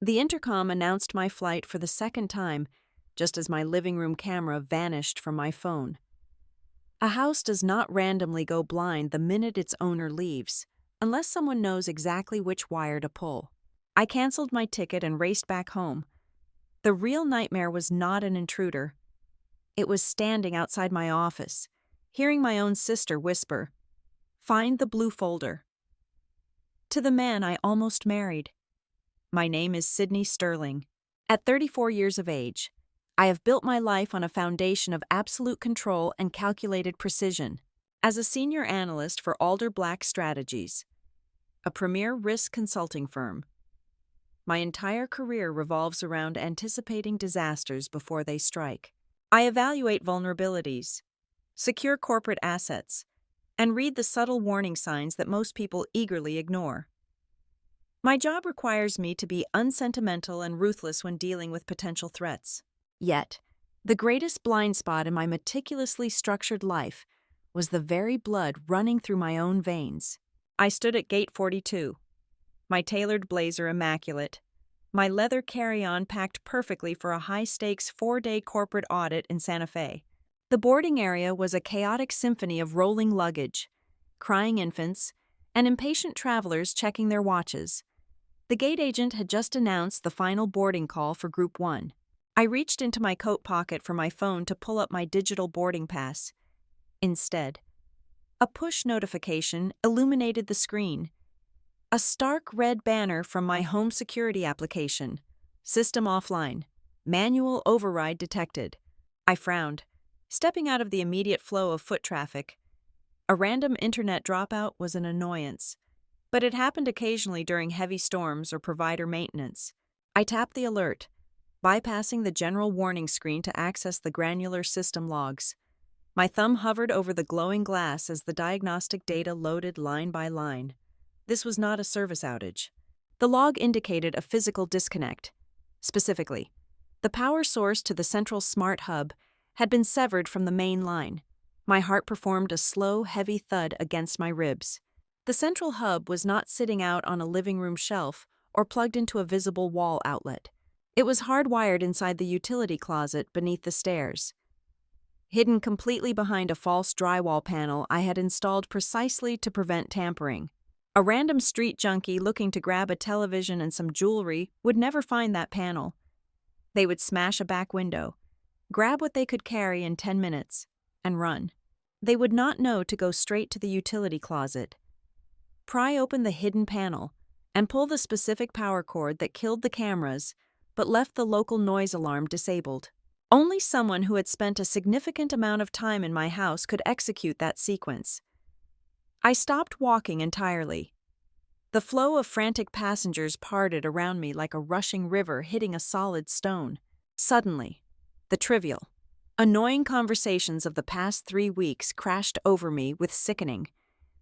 The intercom announced my flight for the second time, just as my living room camera vanished from my phone. A house does not randomly go blind the minute its owner leaves, unless someone knows exactly which wire to pull. I canceled my ticket and raced back home. The real nightmare was not an intruder. It was standing outside my office, hearing my own sister whisper, "Find the blue folder." To the man I almost married. My name is Sydney Sterling. At 34 years of age, I have built my life on a foundation of absolute control and calculated precision. As a senior analyst for Alder Black Strategies, a premier risk consulting firm, my entire career revolves around anticipating disasters before they strike. I evaluate vulnerabilities, secure corporate assets, and read the subtle warning signs that most people eagerly ignore. My job requires me to be unsentimental and ruthless when dealing with potential threats. Yet, the greatest blind spot in my meticulously structured life was the very blood running through my own veins. I stood at Gate 42, my tailored blazer immaculate, my leather carry-on packed perfectly for a high-stakes 4-day corporate audit in Santa Fe. The boarding area was a chaotic symphony of rolling luggage, crying infants, and impatient travelers checking their watches. The gate agent had just announced the final boarding call for Group 1. I reached into my coat pocket for my phone to pull up my digital boarding pass. Instead, a push notification illuminated the screen. A stark red banner from my home security application. System offline. Manual override detected. I frowned, stepping out of the immediate flow of foot traffic. A random internet dropout was an annoyance, but it happened occasionally during heavy storms or provider maintenance. I tapped the alert, bypassing the general warning screen to access the granular system logs. My thumb hovered over the glowing glass as the diagnostic data loaded line by line. This was not a service outage. The log indicated a physical disconnect. Specifically, the power source to the central smart hub had been severed from the main line. My heart performed a slow, heavy thud against my ribs. The central hub was not sitting out on a living room shelf or plugged into a visible wall outlet. It was hardwired inside the utility closet beneath the stairs. Hidden completely behind a false drywall panel I had installed precisely to prevent tampering. A random street junkie looking to grab a television and some jewelry would never find that panel. They would smash a back window, grab what they could carry in 10 minutes, and run. They would not know to go straight to the utility closet, pry open the hidden panel, and pull the specific power cord that killed the cameras but left the local noise alarm disabled. Only someone who had spent a significant amount of time in my house could execute that sequence. I stopped walking entirely. The flow of frantic passengers parted around me like a rushing river hitting a solid stone. Suddenly, the trivial, annoying conversations of the past 3 weeks crashed over me with sickening,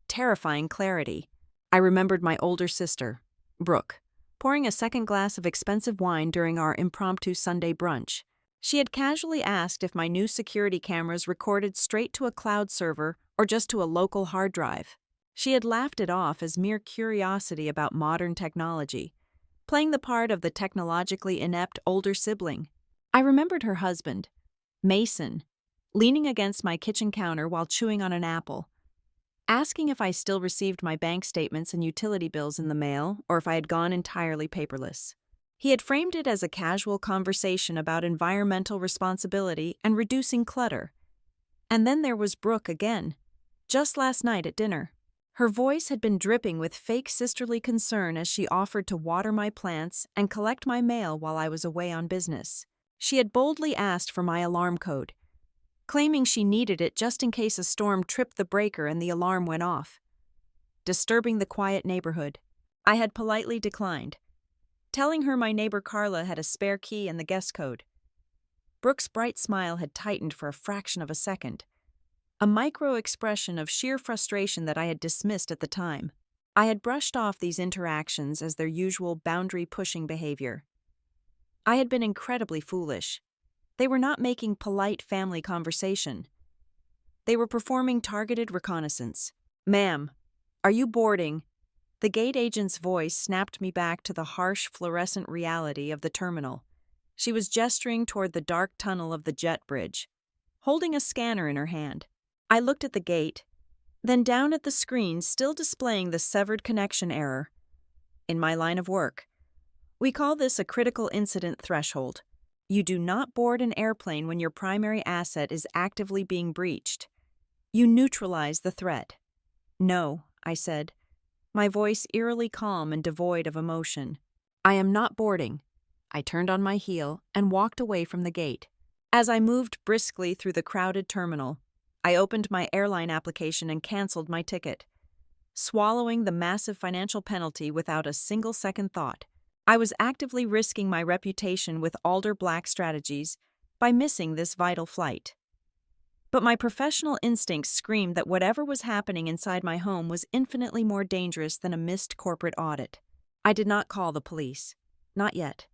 terrifying clarity. I remembered my older sister, Brooke, pouring a second glass of expensive wine during our impromptu Sunday brunch. She had casually asked if my new security cameras recorded straight to a cloud server or just to a local hard drive. She had laughed it off as mere curiosity about modern technology, playing the part of the technologically inept older sibling. I remembered her husband, Mason, leaning against my kitchen counter while chewing on an apple, asking if I still received my bank statements and utility bills in the mail or if I had gone entirely paperless. He had framed it as a casual conversation about environmental responsibility and reducing clutter. And then there was Brooke again, just last night at dinner. Her voice had been dripping with fake sisterly concern as she offered to water my plants and collect my mail while I was away on business. She had boldly asked for my alarm code, claiming she needed it just in case a storm tripped the breaker and the alarm went off. Disturbing the quiet neighborhood, I had politely declined, telling her my neighbor Carla had a spare key and the guest code. Brooke's bright smile had tightened for a fraction of a second, a micro-expression of sheer frustration that I had dismissed at the time. I had brushed off these interactions as their usual boundary-pushing behavior. I had been incredibly foolish. They were not making polite family conversation. They were performing targeted reconnaissance. "Ma'am, are you boarding?" The gate agent's voice snapped me back to the harsh fluorescent reality of the terminal. She was gesturing toward the dark tunnel of the jet bridge, holding a scanner in her hand. I looked at the gate, then down at the screen still displaying the severed connection error. In my line of work, we call this a critical incident threshold. You do not board an airplane when your primary asset is actively being breached. You neutralize the threat. No, I said, my voice eerily calm and devoid of emotion. I am not boarding. I turned on my heel and walked away from the gate. As I moved briskly through the crowded terminal, I opened my airline application and canceled my ticket, swallowing the massive financial penalty without a single second thought. I was actively risking my reputation with Alder Black Strategies by missing this vital flight. But my professional instincts screamed that whatever was happening inside my home was infinitely more dangerous than a missed corporate audit. I did not call the police. Not yet.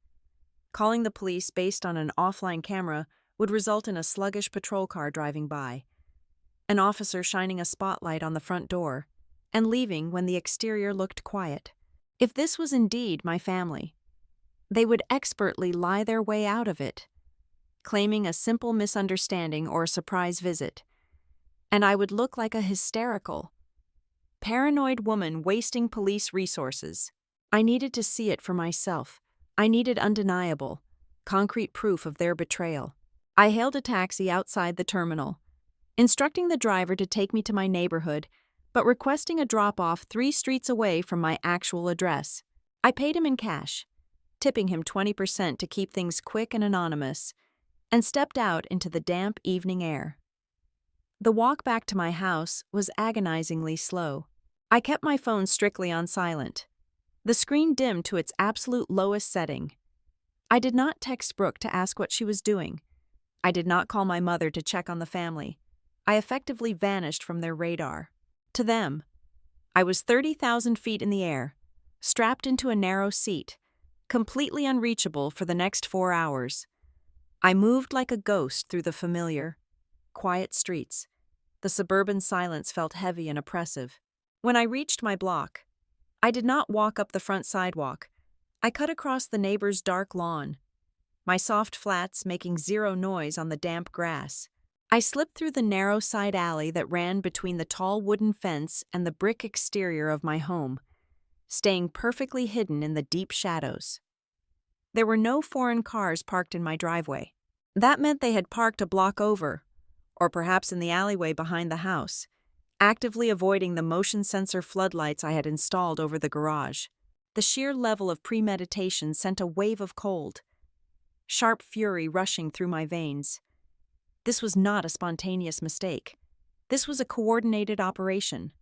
Calling the police based on an offline camera would result in a sluggish patrol car driving by, an officer shining a spotlight on the front door, and leaving when the exterior looked quiet. If this was indeed my family, they would expertly lie their way out of it, claiming a simple misunderstanding or a surprise visit, and I would look like a hysterical, paranoid woman wasting police resources. I needed to see it for myself. I needed undeniable, concrete proof of their betrayal. I hailed a taxi outside the terminal, instructing the driver to take me to my neighborhood, but requesting a drop-off 3 streets away from my actual address. I paid him in cash, tipping him 20% to keep things quick and anonymous, and stepped out into the damp evening air. The walk back to my house was agonizingly slow. I kept my phone strictly on silent, the screen dimmed to its absolute lowest setting. I did not text Brooke to ask what she was doing. I did not call my mother to check on the family. I effectively vanished from their radar. To them, I was 30,000 feet in the air, strapped into a narrow seat, completely unreachable for the next 4 hours. I moved like a ghost through the familiar, quiet streets. The suburban silence felt heavy and oppressive. When I reached my block, I did not walk up the front sidewalk. I cut across the neighbor's dark lawn, my soft flats making zero noise on the damp grass. I slipped through the narrow side alley that ran between the tall wooden fence and the brick exterior of my home, staying perfectly hidden in the deep shadows. There were no foreign cars parked in my driveway. That meant they had parked a block over, or perhaps in the alleyway behind the house, actively avoiding the motion sensor floodlights I had installed over the garage. The sheer level of premeditation sent a wave of cold, sharp fury rushing through my veins. This was not a spontaneous mistake. This was a coordinated operation.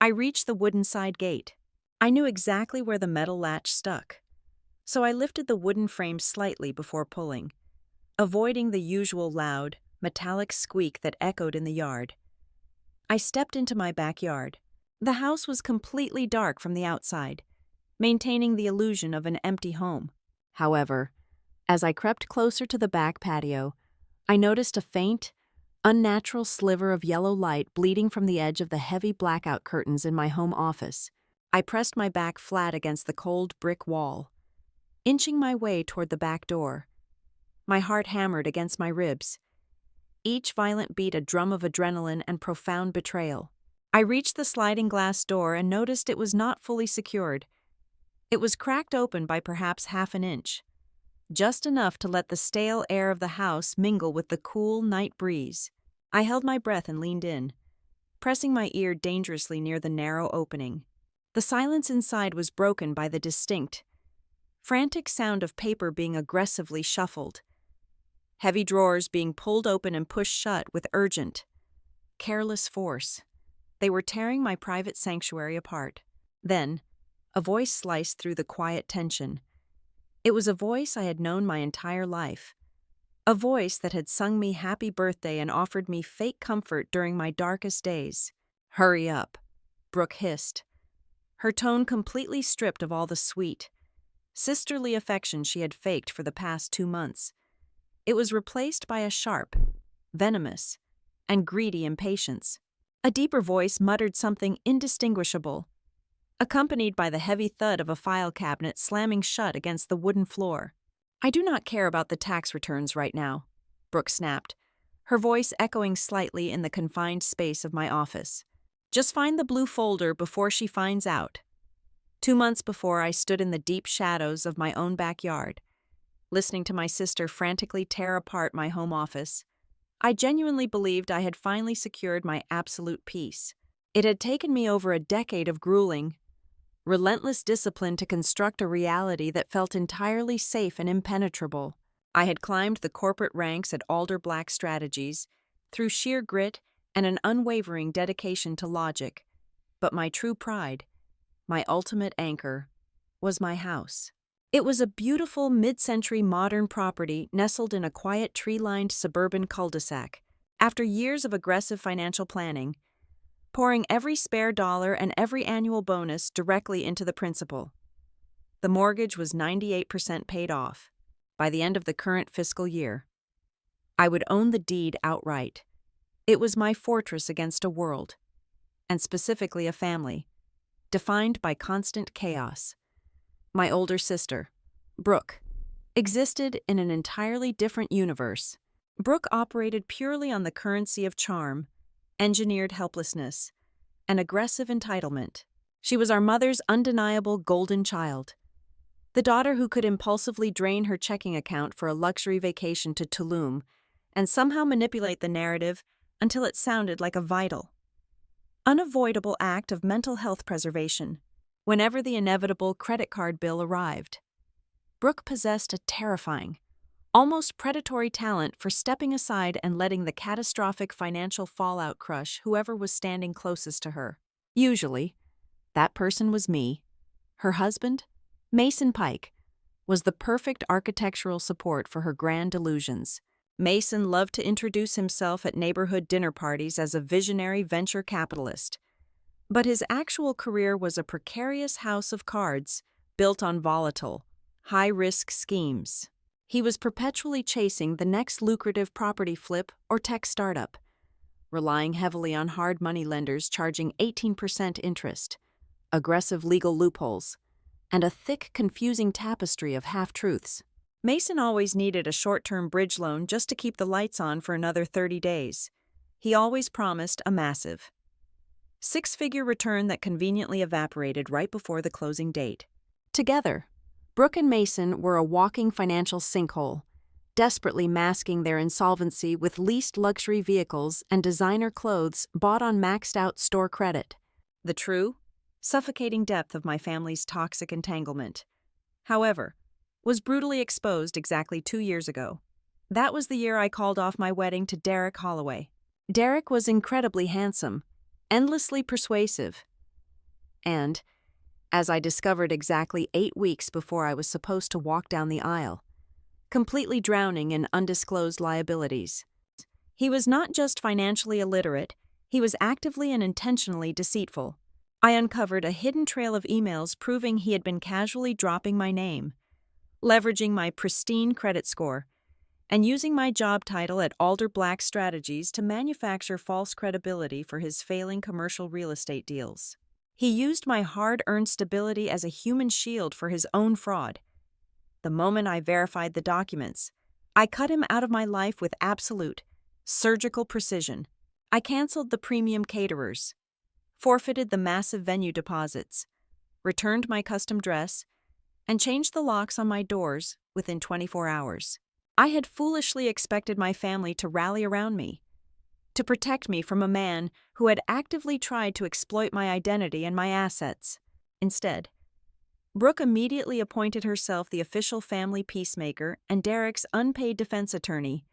I reached the wooden side gate. I knew exactly where the metal latch stuck, so I lifted the wooden frame slightly before pulling, avoiding the usual loud, metallic squeak that echoed in the yard. I stepped into my backyard. The house was completely dark from the outside, maintaining the illusion of an empty home. However, as I crept closer to the back patio, I noticed a faint, unnatural sliver of yellow light bleeding from the edge of the heavy blackout curtains in my home office. I pressed my back flat against the cold brick wall, inching my way toward the back door. My heart hammered against my ribs, each violent beat a drum of adrenaline and profound betrayal. I reached the sliding glass door and noticed it was not fully secured. It was cracked open by perhaps half an inch, just enough to let the stale air of the house mingle with the cool night breeze. I held my breath and leaned in, pressing my ear dangerously near the narrow opening. The silence inside was broken by the distinct, frantic sound of paper being aggressively shuffled, heavy drawers being pulled open and pushed shut with urgent, careless force. They were tearing my private sanctuary apart. Then, a voice sliced through the quiet tension. It was a voice I had known my entire life. A voice that had sung me happy birthday and offered me fake comfort during my darkest days. "Hurry up," Brooke hissed, her tone completely stripped of all the sweet, sisterly affection she had faked for the past 2 months. It was replaced by a sharp, venomous, and greedy impatience. A deeper voice muttered something indistinguishable, accompanied by the heavy thud of a file cabinet slamming shut against the wooden floor. "I do not care about the tax returns right now," Brooke snapped, her voice echoing slightly in the confined space of my office. "Just find the blue folder before she finds out." 2 months before, I stood in the deep shadows of my own backyard, listening to my sister frantically tear apart my home office. I genuinely believed I had finally secured my absolute peace. It had taken me over a decade of grueling, relentless discipline to construct a reality that felt entirely safe and impenetrable. I had climbed the corporate ranks at Alder Black Strategies through sheer grit and an unwavering dedication to logic. But my true pride, my ultimate anchor, was my house. It was a beautiful mid-century modern property nestled in a quiet tree-lined suburban cul-de-sac. After years of aggressive financial planning, pouring every spare dollar and every annual bonus directly into the principal, the mortgage was 98% paid off. By the end of the current fiscal year, I would own the deed outright. It was my fortress against a world, and specifically a family, defined by constant chaos. My older sister, Brooke, existed in an entirely different universe. Brooke operated purely on the currency of charm, engineered helplessness, and aggressive entitlement. She was our mother's undeniable golden child, the daughter who could impulsively drain her checking account for a luxury vacation to Tulum and somehow manipulate the narrative until it sounded like a vital, unavoidable act of mental health preservation. Whenever the inevitable credit card bill arrived, Brooke possessed a terrifying, almost predatory talent for stepping aside and letting the catastrophic financial fallout crush whoever was standing closest to her. Usually, that person was me. Her husband, Mason Pike, was the perfect architectural support for her grand delusions. Mason loved to introduce himself at neighborhood dinner parties as a visionary venture capitalist, but his actual career was a precarious house of cards built on volatile, high-risk schemes. He was perpetually chasing the next lucrative property flip or tech startup, relying heavily on hard money lenders charging 18% interest, aggressive legal loopholes, and a thick, confusing tapestry of half-truths. Mason always needed a short-term bridge loan just to keep the lights on for another 30 days. He always promised a massive, six-figure return that conveniently evaporated right before the closing date. Together, Brooke and Mason were a walking financial sinkhole, desperately masking their insolvency with leased luxury vehicles and designer clothes bought on maxed-out store credit. The true, suffocating depth of my family's toxic entanglement, however, was brutally exposed exactly 2 years ago. That was the year I called off my wedding to Derek Holloway. Derek was incredibly handsome, endlessly persuasive, and, as I discovered exactly 8 weeks before I was supposed to walk down the aisle, completely drowning in undisclosed liabilities. He was not just financially illiterate, he was actively and intentionally deceitful. I uncovered a hidden trail of emails proving he had been casually dropping my name, leveraging my pristine credit score, and using my job title at Alder Black Strategies to manufacture false credibility for his failing commercial real estate deals. He used my hard-earned stability as a human shield for his own fraud. The moment I verified the documents, I cut him out of my life with absolute, surgical precision. I canceled the premium caterers, forfeited the massive venue deposits, returned my custom dress, and changed the locks on my doors within 24 hours. I had foolishly expected my family to rally around me, to protect me from a man who had actively tried to exploit my identity and my assets. Instead, Brooke immediately appointed herself the official family peacemaker and Derek's unpaid defense attorney.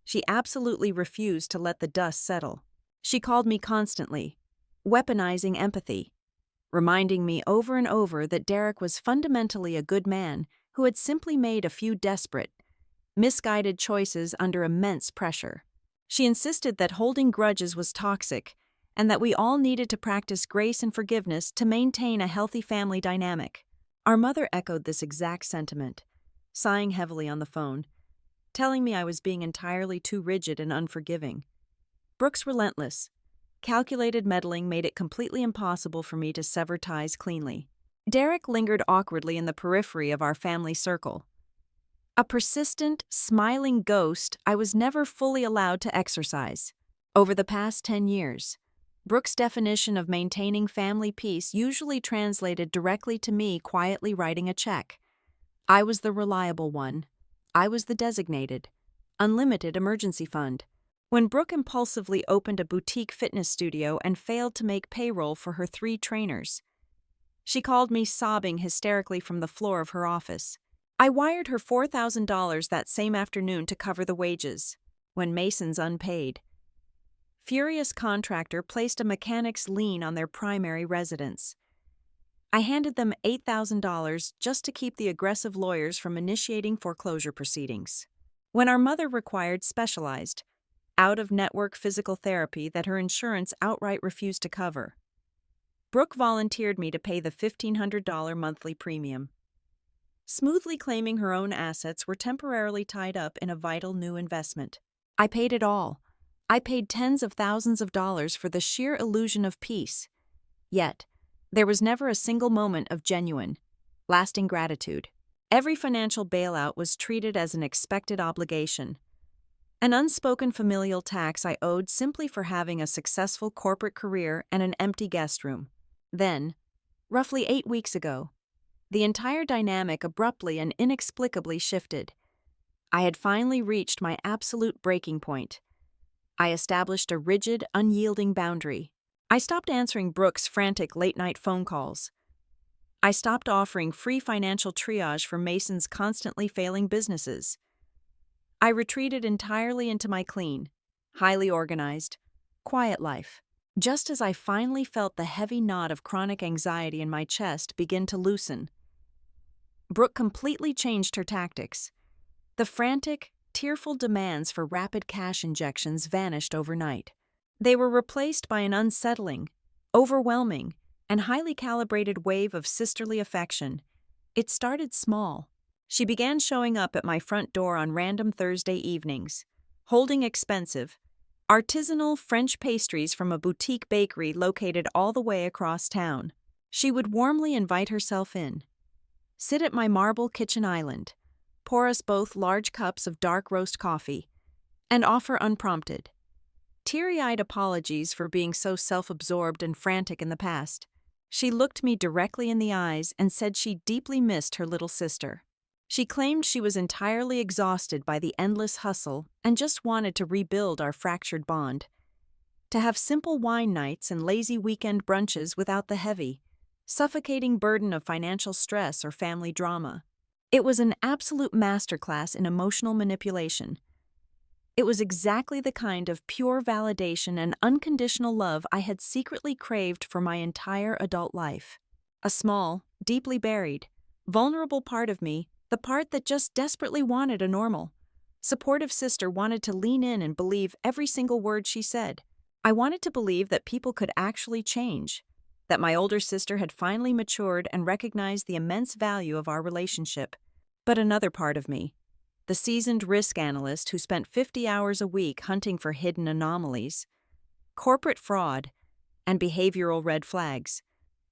She absolutely refused to let the dust settle. She called me constantly, weaponizing empathy, reminding me over and over that Derek was fundamentally a good man who had simply made a few desperate, misguided choices under immense pressure. She insisted that holding grudges was toxic and that we all needed to practice grace and forgiveness to maintain a healthy family dynamic. Our mother echoed this exact sentiment, sighing heavily on the phone, telling me I was being entirely too rigid and unforgiving. Brooke's relentless, calculated meddling made it completely impossible for me to sever ties cleanly. Derek lingered awkwardly in the periphery of our family circle. A persistent, smiling ghost I was never fully allowed to exorcise. Over the past 10 years, Brooke's definition of maintaining family peace usually translated directly to me quietly writing a check. I was the reliable one. I was the designated, unlimited emergency fund. When Brooke impulsively opened a boutique fitness studio and failed to make payroll for her 3 trainers, she called me sobbing hysterically from the floor of her office. I wired her $4,000 that same afternoon to cover the wages, when Mason's unpaid. Furious contractor placed a mechanic's lien on their primary residence. I handed them $8,000 just to keep the aggressive lawyers from initiating foreclosure proceedings. When our mother required specialized, out-of-network physical therapy that her insurance outright refused to cover, Brooke volunteered me to pay the $1,500 monthly premium. Smoothly claiming her own assets were temporarily tied up in a vital new investment. I paid it all. I paid tens of thousands of dollars for the sheer illusion of peace. Yet, there was never a single moment of genuine, lasting gratitude. Every financial bailout was treated as an expected obligation, an unspoken familial tax I owed simply for having a successful corporate career and an empty guest room. Then, roughly 8 weeks ago, the entire dynamic abruptly and inexplicably shifted. I had finally reached my absolute breaking point. I established a rigid, unyielding boundary. I stopped answering Brooke's frantic late-night phone calls. I stopped offering free financial triage for Mason's constantly failing businesses. I retreated entirely into my clean, highly organized, quiet life. Just as I finally felt the heavy knot of chronic anxiety in my chest begin to loosen, Brooke completely changed her tactics. The frantic, tearful demands for rapid cash injections vanished overnight. They were replaced by an unsettling, overwhelming, and highly calibrated wave of sisterly affection. It started small. She began showing up at my front door on random Thursday evenings, holding expensive, artisanal French pastries from a boutique bakery located all the way across town. She would warmly invite herself in, sit at my marble kitchen island, pour us both large cups of dark roast coffee, and offer unprompted, teary-eyed apologies for being so self-absorbed and frantic in the past. She looked me directly in the eyes and said she deeply missed her little sister. She claimed she was entirely exhausted by the endless hustle and just wanted to rebuild our fractured bond, to have simple wine nights and lazy weekend brunches without the heavy, suffocating burden of financial stress or family drama. It was an absolute masterclass in emotional manipulation. It was exactly the kind of pure validation and unconditional love I had secretly craved for my entire adult life. A small, deeply buried, vulnerable part of me, the part that just desperately wanted a normal, supportive sister, wanted to lean in and believe every single word she said. I wanted to believe that people could actually change, that my older sister had finally matured and recognized the immense value of our relationship. But another part of me, the seasoned risk analyst who spent 50 hours a week hunting for hidden anomalies, corporate fraud, and behavioral red flags,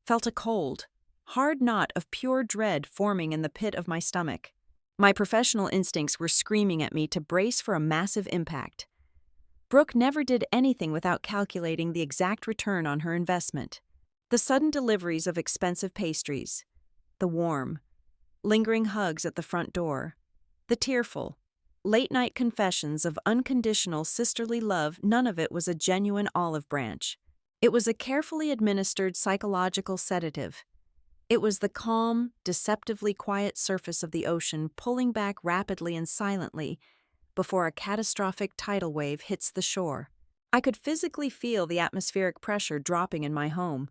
felt a cold, hard knot of pure dread forming in the pit of my stomach. My professional instincts were screaming at me to brace for a massive impact. Brooke never did anything without calculating the exact return on her investment. The sudden deliveries of expensive pastries, the warm, lingering hugs at the front door, the tearful, late-night confessions of unconditional sisterly love, none of it was a genuine olive branch. It was a carefully administered psychological sedative. It was the calm, deceptively quiet surface of the ocean pulling back rapidly and silently before a catastrophic tidal wave hits the shore. I could physically feel the atmospheric pressure dropping in my home.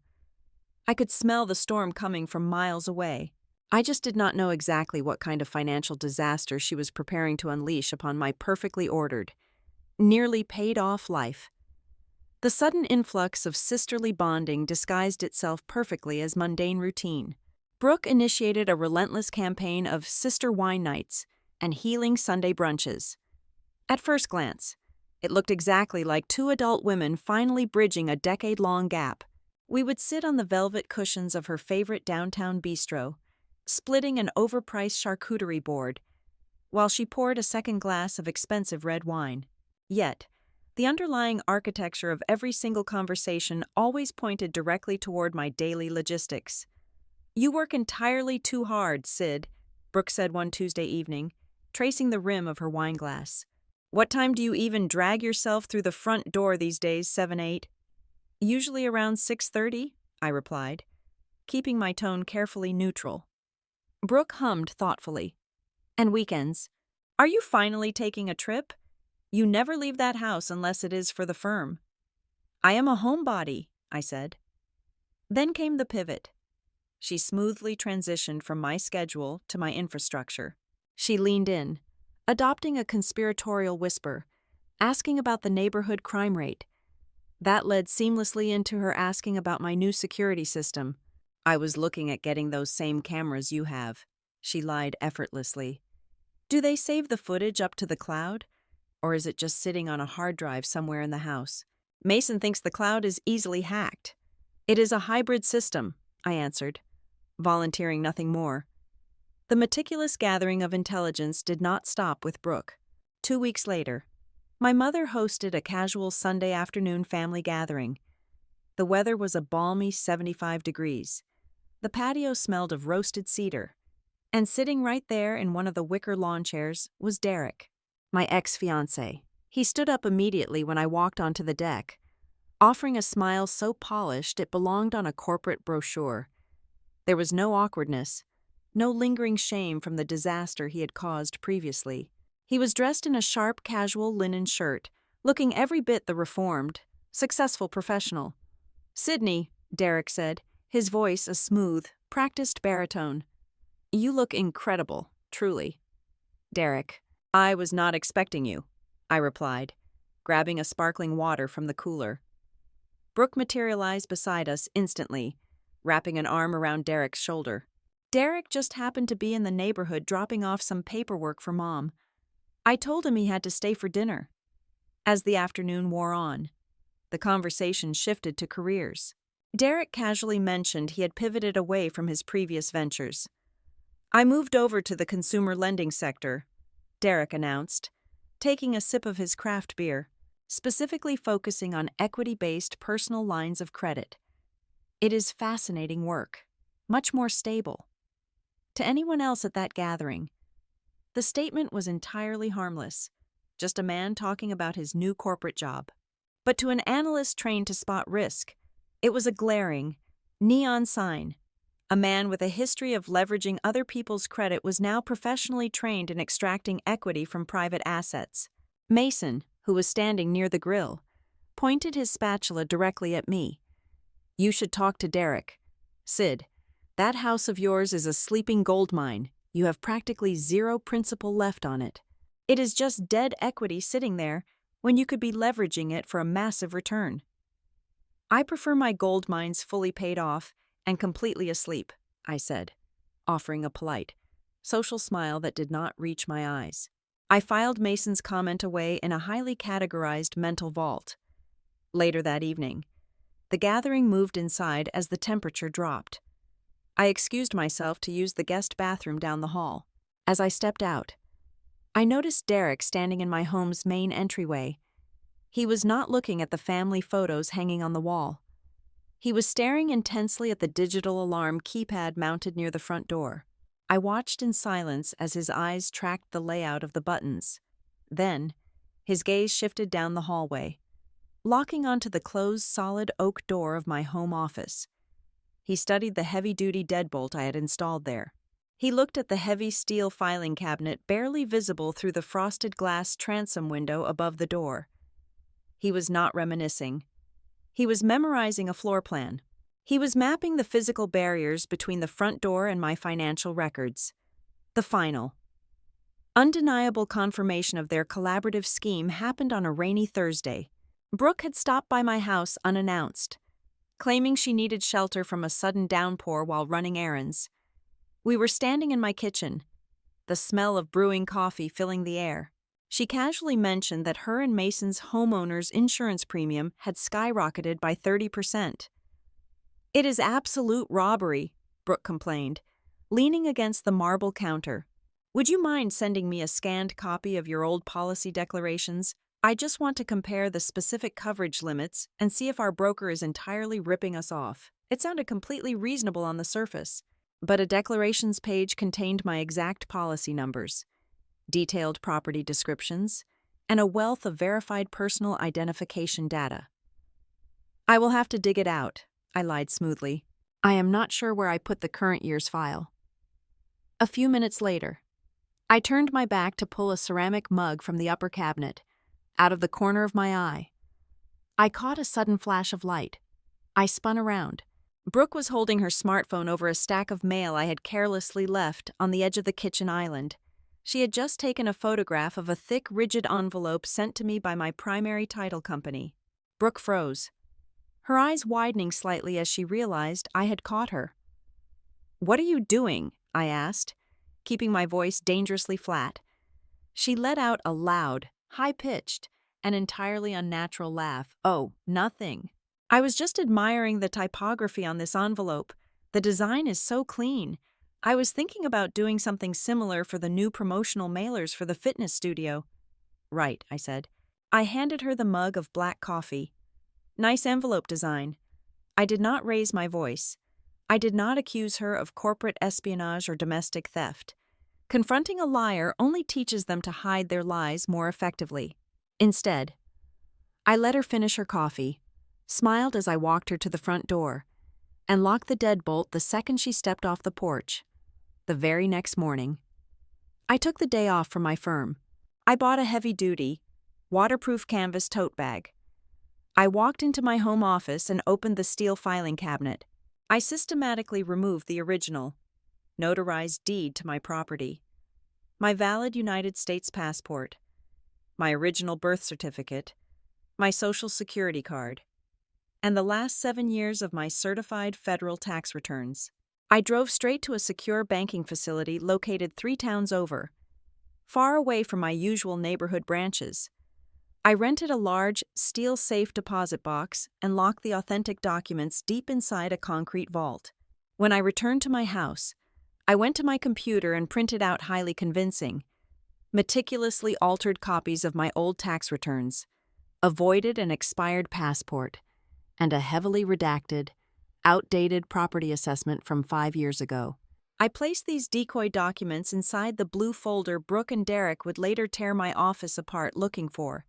I could smell the storm coming from miles away. I just did not know exactly what kind of financial disaster she was preparing to unleash upon my perfectly ordered, nearly paid-off life. The sudden influx of sisterly bonding disguised itself perfectly as mundane routine. Brooke initiated a relentless campaign of sister wine nights and healing Sunday brunches. At first glance, It looked exactly like two adult women finally bridging a decade-long gap. We would sit on the velvet cushions of her favorite downtown bistro, splitting an overpriced charcuterie board, while she poured a second glass of expensive red wine. Yet, the underlying architecture of every single conversation always pointed directly toward my daily logistics. "You work entirely too hard, Sid," Brooke said one Tuesday evening, tracing the rim of her wine glass. "What time do you even drag yourself through the front door these days, 7-8? "Usually around 6:30, I replied, keeping my tone carefully neutral. Brooke hummed thoughtfully. "And weekends? Are you finally taking a trip? You never leave that house unless it is for the firm." "I am a homebody," I said. Then came the pivot. She smoothly transitioned from my schedule to my infrastructure. She leaned in, adopting a conspiratorial whisper, asking about the neighborhood crime rate. That led seamlessly into her asking about my new security system. "I was looking at getting those same cameras you have," she lied effortlessly. "Do they save the footage up to the cloud? Or is it just sitting on a hard drive somewhere in the house?" "Mason thinks the cloud is easily hacked." "It is a hybrid system," I answered, volunteering nothing more. The meticulous gathering of intelligence did not stop with Brooke. 2 weeks later, my mother hosted a casual Sunday afternoon family gathering. The weather was a balmy 75 degrees. The patio smelled of roasted cedar. And sitting right there in one of the wicker lawn chairs was Derek, my ex-fiancé. He stood up immediately when I walked onto the deck, offering a smile so polished it belonged on a corporate brochure. There was no awkwardness, no lingering shame from the disaster he had caused previously. He was dressed in a sharp, casual linen shirt, looking every bit the reformed, successful professional. "Sydney," Derek said, his voice a smooth, practiced baritone. "You look incredible, truly." "Derek, I was not expecting you," I replied, grabbing a sparkling water from the cooler. Brooke materialized beside us instantly, wrapping an arm around Derek's shoulder. "Derek just happened to be in the neighborhood dropping off some paperwork for Mom. I told him he had to stay for dinner." As the afternoon wore on, the conversation shifted to careers. Derek casually mentioned he had pivoted away from his previous ventures. "I moved over to the consumer lending sector," Derek announced, taking a sip of his craft beer, specifically focusing on equity-based personal lines of credit. "It is fascinating work, much more stable." To anyone else at that gathering, the statement was entirely harmless, just a man talking about his new corporate job. But to an analyst trained to spot risk, it was a glaring, neon sign. A man with a history of leveraging other people's credit was now professionally trained in extracting equity from private assets. Mason, who was standing near the grill, pointed his spatula directly at me. "You should talk to Derek. Sid, that house of yours is a sleeping gold mine. You have practically zero principal left on it. It is just dead equity sitting there when you could be leveraging it for a massive return." "I prefer my gold mines fully paid off and completely asleep," I said, offering a polite, social smile that did not reach my eyes. I filed Mason's comment away in a highly categorized mental vault. Later that evening, the gathering moved inside as the temperature dropped. I excused myself to use the guest bathroom down the hall. As I stepped out, I noticed Derek standing in my home's main entryway. He was not looking at the family photos hanging on the wall. He was staring intensely at the digital alarm keypad mounted near the front door. I watched in silence as his eyes tracked the layout of the buttons. Then, his gaze shifted down the hallway, locking onto the closed solid oak door of my home office. He studied the heavy-duty deadbolt I had installed there. He looked at the heavy steel filing cabinet barely visible through the frosted glass transom window above the door. He was not reminiscing. He was memorizing a floor plan. He was mapping the physical barriers between the front door and my financial records. The final, undeniable confirmation of their collaborative scheme happened on a rainy Thursday. Brooke had stopped by my house unannounced, claiming she needed shelter from a sudden downpour while running errands. We were standing in my kitchen, the smell of brewing coffee filling the air. She casually mentioned that her and Mason's homeowner's insurance premium had skyrocketed by 30%. "It is absolute robbery," Brooke complained, leaning against the marble counter. "Would you mind sending me a scanned copy of your old policy declarations? I just want to compare the specific coverage limits and see if our broker is entirely ripping us off." It sounded completely reasonable on the surface, but a declarations page contained my exact policy numbers, detailed property descriptions, and a wealth of verified personal identification data. "I will have to dig it out," I lied smoothly. "I am not sure where I put the current year's file." A few minutes later, I turned my back to pull a ceramic mug from the upper cabinet. Out of the corner of my eye, I caught a sudden flash of light. I spun around. Brooke was holding her smartphone over a stack of mail I had carelessly left on the edge of the kitchen island. She had just taken a photograph of a thick, rigid envelope sent to me by my primary title company. Brooke froze, her eyes widening slightly as she realized I had caught her. "What are you doing?" I asked, keeping my voice dangerously flat. She let out a loud, high-pitched, and entirely unnatural laugh. "Oh, nothing. I was just admiring the typography on this envelope. The design is so clean. I was thinking about doing something similar for the new promotional mailers for the fitness studio." "Right," I said. I handed her the mug of black coffee. "Nice envelope design." I did not raise my voice. I did not accuse her of corporate espionage or domestic theft. Confronting a liar only teaches them to hide their lies more effectively. Instead, I let her finish her coffee, smiled as I walked her to the front door, and locked the deadbolt the second she stepped off the porch. The very next morning, I took the day off from my firm. I bought a heavy-duty, waterproof canvas tote bag. I walked into my home office and opened the steel filing cabinet. I systematically removed the original, notarized deed to my property, my valid United States passport, my original birth certificate, my Social Security card, and the last 7 years of my certified federal tax returns. I drove straight to a secure banking facility located 3 towns over, far away from my usual neighborhood branches. I rented a large, steel-safe deposit box and locked the authentic documents deep inside a concrete vault. When I returned to my house, I went to my computer and printed out highly convincing, meticulously altered copies of my old tax returns, a voided and expired passport, and a heavily redacted, outdated property assessment from 5 years ago. I placed these decoy documents inside the blue folder Brooke and Derek would later tear my office apart looking for.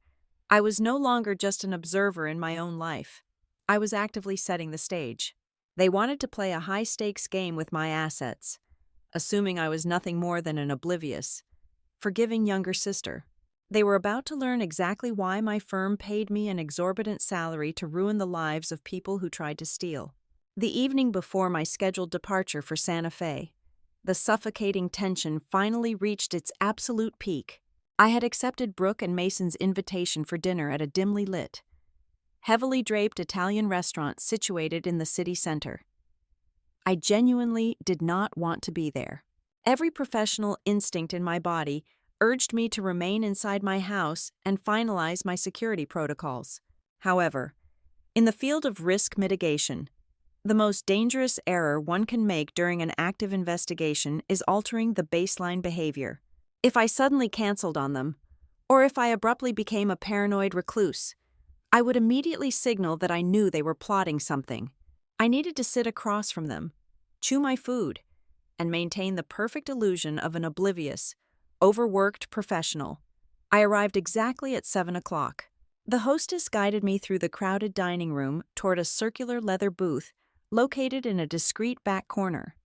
I was no longer just an observer in my own life. I was actively setting the stage. They wanted to play a high-stakes game with my assets, assuming I was nothing more than an oblivious, forgiving younger sister. They were about to learn exactly why my firm paid me an exorbitant salary to ruin the lives of people who tried to steal. The evening before my scheduled departure for Santa Fe, the suffocating tension finally reached its absolute peak. I had accepted Brooke and Mason's invitation for dinner at a dimly lit, heavily draped Italian restaurant situated in the city center. I genuinely did not want to be there. Every professional instinct in my body urged me to remain inside my house and finalize my security protocols. However, in the field of risk mitigation, the most dangerous error one can make during an active investigation is altering the baseline behavior. If I suddenly canceled on them, or if I abruptly became a paranoid recluse, I would immediately signal that I knew they were plotting something. I needed to sit across from them, chew my food, and maintain the perfect illusion of an oblivious, overworked professional. I arrived exactly at 7 o'clock. The hostess guided me through the crowded dining room toward a circular leather booth located in a discreet back corner.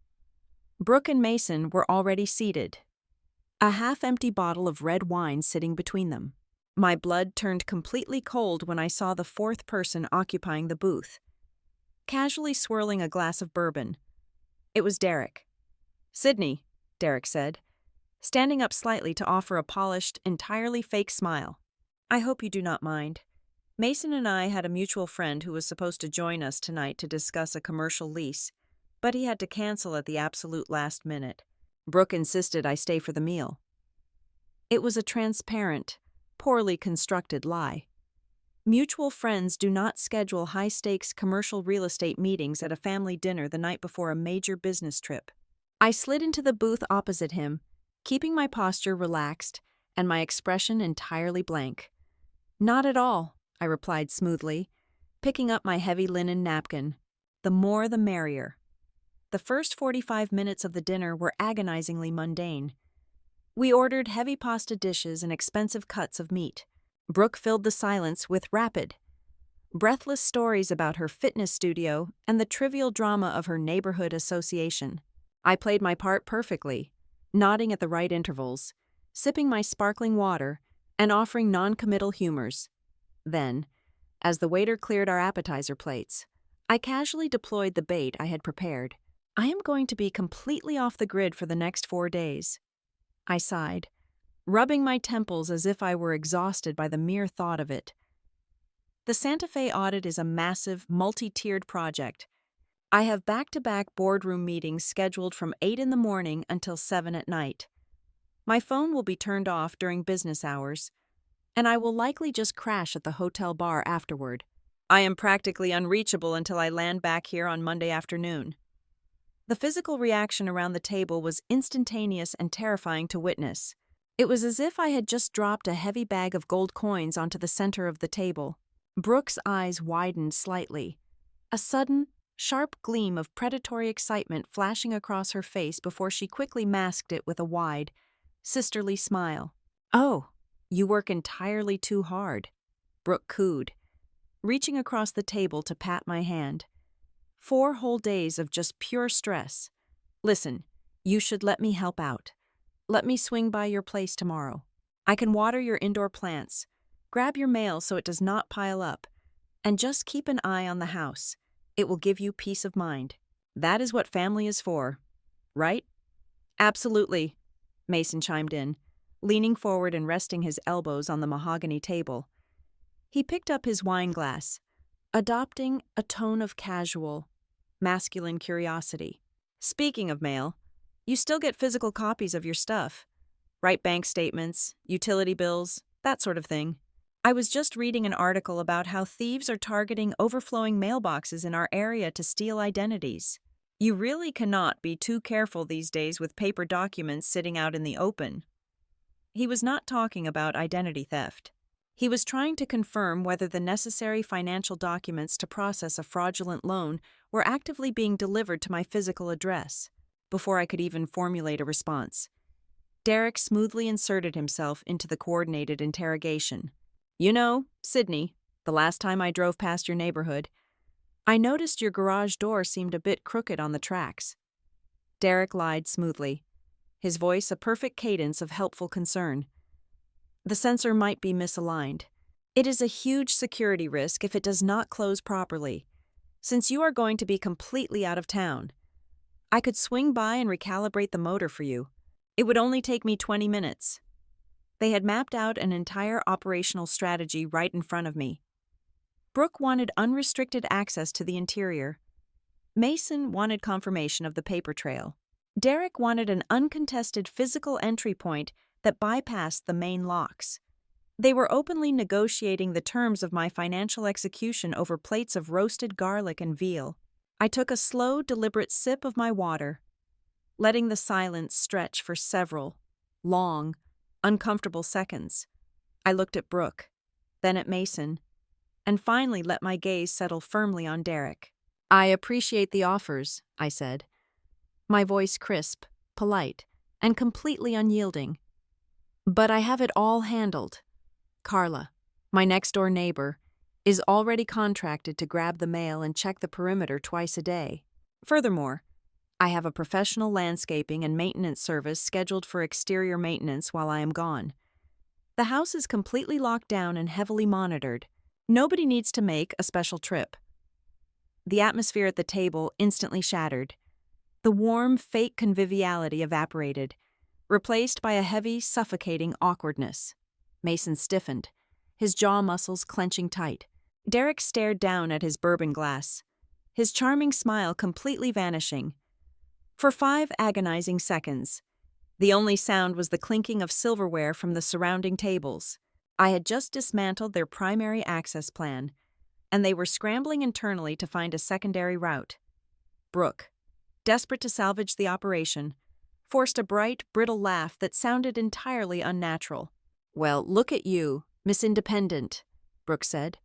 Brooke and Mason were already seated, a half-empty bottle of red wine sitting between them. My blood turned completely cold when I saw the fourth person occupying the booth, casually swirling a glass of bourbon. It was Derek. "Sydney," Derek said, standing up slightly to offer a polished, entirely fake smile. "I hope you do not mind. Mason and I had a mutual friend who was supposed to join us tonight to discuss a commercial lease, but he had to cancel at the absolute last minute. Brooke insisted I stay for the meal." It was a transparent, poorly constructed lie. Mutual friends do not schedule high-stakes commercial real estate meetings at a family dinner the night before a major business trip. I slid into the booth opposite him, keeping my posture relaxed and my expression entirely blank. "Not at all," I replied smoothly, picking up my heavy linen napkin. The more the merrier. The first 45 minutes of the dinner were agonizingly mundane. We ordered heavy pasta dishes and expensive cuts of meat. Brooke filled the silence with rapid, breathless stories about her fitness studio and the trivial drama of her neighborhood association. I played my part perfectly, nodding at the right intervals, sipping my sparkling water, and offering non-committal humors. Then, as the waiter cleared our appetizer plates, I casually deployed the bait I had prepared. "I am going to be completely off the grid for the next 4 days." I sighed, rubbing my temples as if I were exhausted by the mere thought of it. The Santa Fe audit is a massive, multi-tiered project. I have back-to-back boardroom meetings scheduled from 8 in the morning until 7 at night. My phone will be turned off during business hours, and I will likely just crash at the hotel bar afterward. I am practically unreachable until I land back here on Monday afternoon. The physical reaction around the table was instantaneous and terrifying to witness. It was as if I had just dropped a heavy bag of gold coins onto the center of the table. Brooke's eyes widened slightly, a sudden, sharp gleam of predatory excitement flashing across her face before she quickly masked it with a wide, sisterly smile. "Oh, you work entirely too hard," Brooke cooed, reaching across the table to pat my hand. 4 whole days of just pure stress. "Listen, you should let me help out. Let me swing by your place tomorrow. I can water your indoor plants, grab your mail so it does not pile up, and just keep an eye on the house. It will give you peace of mind. That is what family is for, right?" "Absolutely," Mason chimed in, leaning forward and resting his elbows on the mahogany table. He picked up his wine glass, adopting a tone of casual, masculine curiosity. "Speaking of mail, you still get physical copies of your stuff, right? Bank statements, utility bills, that sort of thing. I was just reading an article about how thieves are targeting overflowing mailboxes in our area to steal identities. You really cannot be too careful these days with paper documents sitting out in the open." He was not talking about identity theft. He was trying to confirm whether the necessary financial documents to process a fraudulent loan were actively being delivered to my physical address. Before I could even formulate a response, Derek smoothly inserted himself into the coordinated interrogation. "You know, Sydney, the last time I drove past your neighborhood, I noticed your garage door seemed a bit crooked on the tracks." Derek lied smoothly, his voice a perfect cadence of helpful concern. "The sensor might be misaligned. It is a huge security risk if it does not close properly. Since you are going to be completely out of town, I could swing by and recalibrate the motor for you. It would only take me 20 minutes. They had mapped out an entire operational strategy right in front of me. Brooke wanted unrestricted access to the interior. Mason wanted confirmation of the paper trail. Derek wanted an uncontested physical entry point that bypassed the main locks. They were openly negotiating the terms of my financial execution over plates of roasted garlic and veal. I took a slow, deliberate sip of my water, letting the silence stretch for several, long, uncomfortable seconds. I looked at Brooke, then at Mason, and finally let my gaze settle firmly on Derek. "I appreciate the offers," I said, my voice crisp, polite, and completely unyielding. "But I have it all handled. Carla, my next-door neighbor, is already contracted to grab the mail and check the perimeter twice a day. Furthermore, I have a professional landscaping and maintenance service scheduled for exterior maintenance while I am gone. The house is completely locked down and heavily monitored. Nobody needs to make a special trip." The atmosphere at the table instantly shattered. The warm, fake conviviality evaporated, replaced by a heavy, suffocating awkwardness. Mason stiffened, his jaw muscles clenching tight. Derek stared down at his bourbon glass, his charming smile completely vanishing. For 5 agonizing seconds, the only sound was the clinking of silverware from the surrounding tables. I had just dismantled their primary access plan, and they were scrambling internally to find a secondary route. Brooke, desperate to salvage the operation, forced a bright, brittle laugh that sounded entirely unnatural. "Well, look at you, Miss Independent," Brooke said.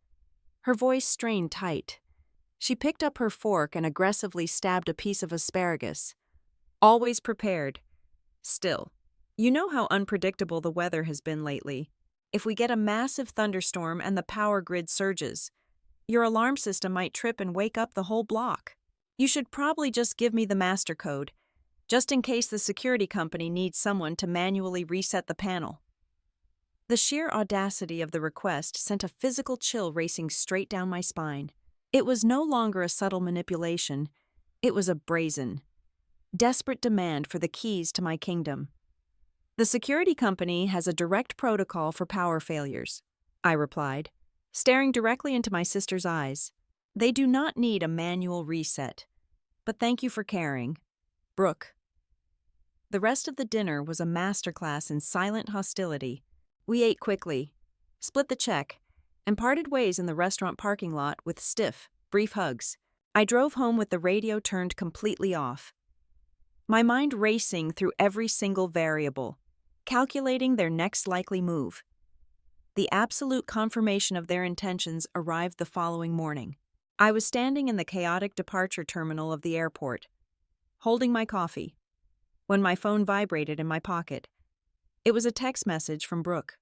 Her voice strained tight. She picked up her fork and aggressively stabbed a piece of asparagus. "Always prepared. Still, you know how unpredictable the weather has been lately. If we get a massive thunderstorm and the power grid surges, your alarm system might trip and wake up the whole block. You should probably just give me the master code, just in case the security company needs someone to manually reset the panel." The sheer audacity of the request sent a physical chill racing straight down my spine. It was no longer a subtle manipulation. It was a brazen, desperate demand for the keys to my kingdom. "The security company has a direct protocol for power failures," I replied, staring directly into my sister's eyes. "They do not need a manual reset. But thank you for caring. Brooke." The rest of the dinner was a masterclass in silent hostility. We ate quickly, split the check, and parted ways in the restaurant parking lot with stiff, brief hugs. I drove home with the radio turned completely off, my mind racing through every single variable, calculating their next likely move. The absolute confirmation of their intentions arrived the following morning. I was standing in the chaotic departure terminal of the airport, holding my coffee, when my phone vibrated in my pocket. It was a text message from Brooke.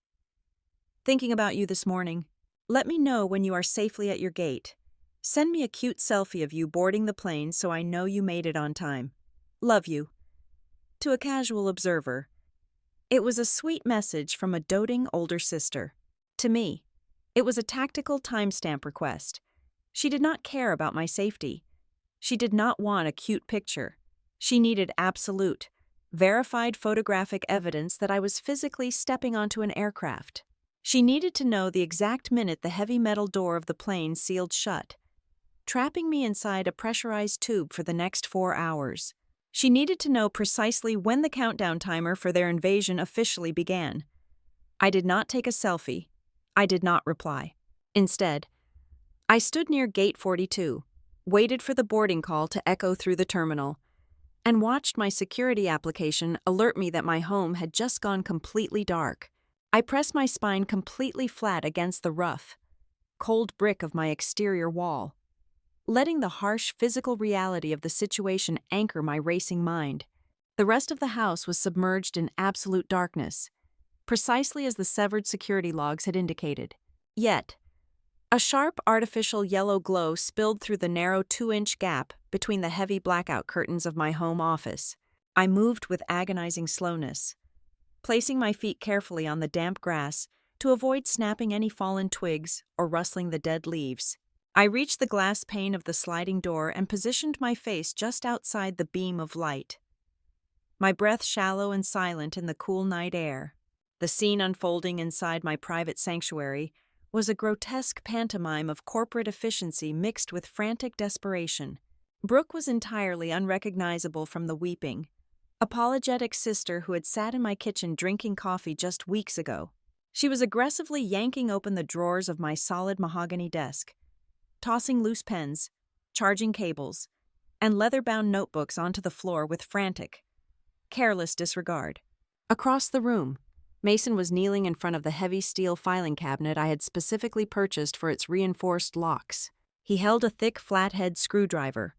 "Thinking about you this morning. Let me know when you are safely at your gate. Send me a cute selfie of you boarding the plane so I know you made it on time. Love you." To a casual observer, it was a sweet message from a doting older sister. To me, it was a tactical timestamp request. She did not care about my safety. She did not want a cute picture. She needed absolute, verified photographic evidence that I was physically stepping onto an aircraft. She needed to know the exact minute the heavy metal door of the plane sealed shut, trapping me inside a pressurized tube for the next 4 hours. She needed to know precisely when the countdown timer for their invasion officially began. I did not take a selfie. I did not reply. Instead, I stood near Gate 42, waited for the boarding call to echo through the terminal, and watched my security application alert me that my home had just gone completely dark. I pressed my spine completely flat against the rough, cold brick of my exterior wall, letting the harsh physical reality of the situation anchor my racing mind. The rest of the house was submerged in absolute darkness, precisely as the severed security logs had indicated. Yet, a sharp artificial yellow glow spilled through the narrow 2-inch gap between the heavy blackout curtains of my home office. I moved with agonizing slowness, placing my feet carefully on the damp grass to avoid snapping any fallen twigs or rustling the dead leaves. I reached the glass pane of the sliding door and positioned my face just outside the beam of light, my breath shallow and silent in the cool night air. The scene unfolding inside my private sanctuary was a grotesque pantomime of corporate efficiency mixed with frantic desperation. Brooke was entirely unrecognizable from the weeping, apologetic sister who had sat in my kitchen drinking coffee just weeks ago. She was aggressively yanking open the drawers of my solid mahogany desk, tossing loose pens, charging cables, and leather-bound notebooks onto the floor with frantic, careless disregard. Across the room, Mason was kneeling in front of the heavy steel filing cabinet I had specifically purchased for its reinforced locks. He held a thick flathead screwdriver,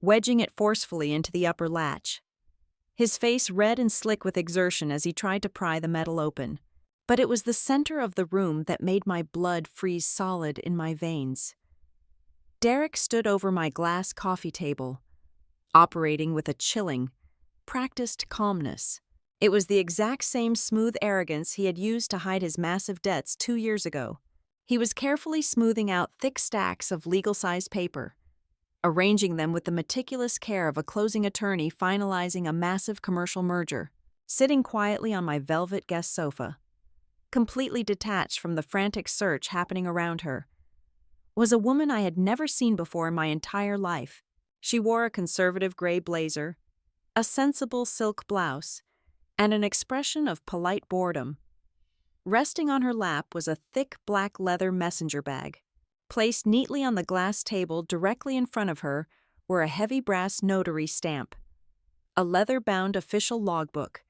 wedging it forcefully into the upper latch, his face red and slick with exertion as he tried to pry the metal open. But it was the center of the room that made my blood freeze solid in my veins. Derek stood over my glass coffee table, operating with a chilling, practiced calmness. It was the exact same smooth arrogance he had used to hide his massive debts 2 years ago. He was carefully smoothing out thick stacks of legal-sized paper, arranging them with the meticulous care of a closing attorney finalizing a massive commercial merger. Sitting quietly on my velvet guest sofa, completely detached from the frantic search happening around her, was a woman I had never seen before in my entire life. She wore a conservative gray blazer, a sensible silk blouse, and an expression of polite boredom. Resting on her lap was a thick black leather messenger bag. Placed neatly on the glass table directly in front of her were a heavy brass notary stamp, a leather-bound official logbook,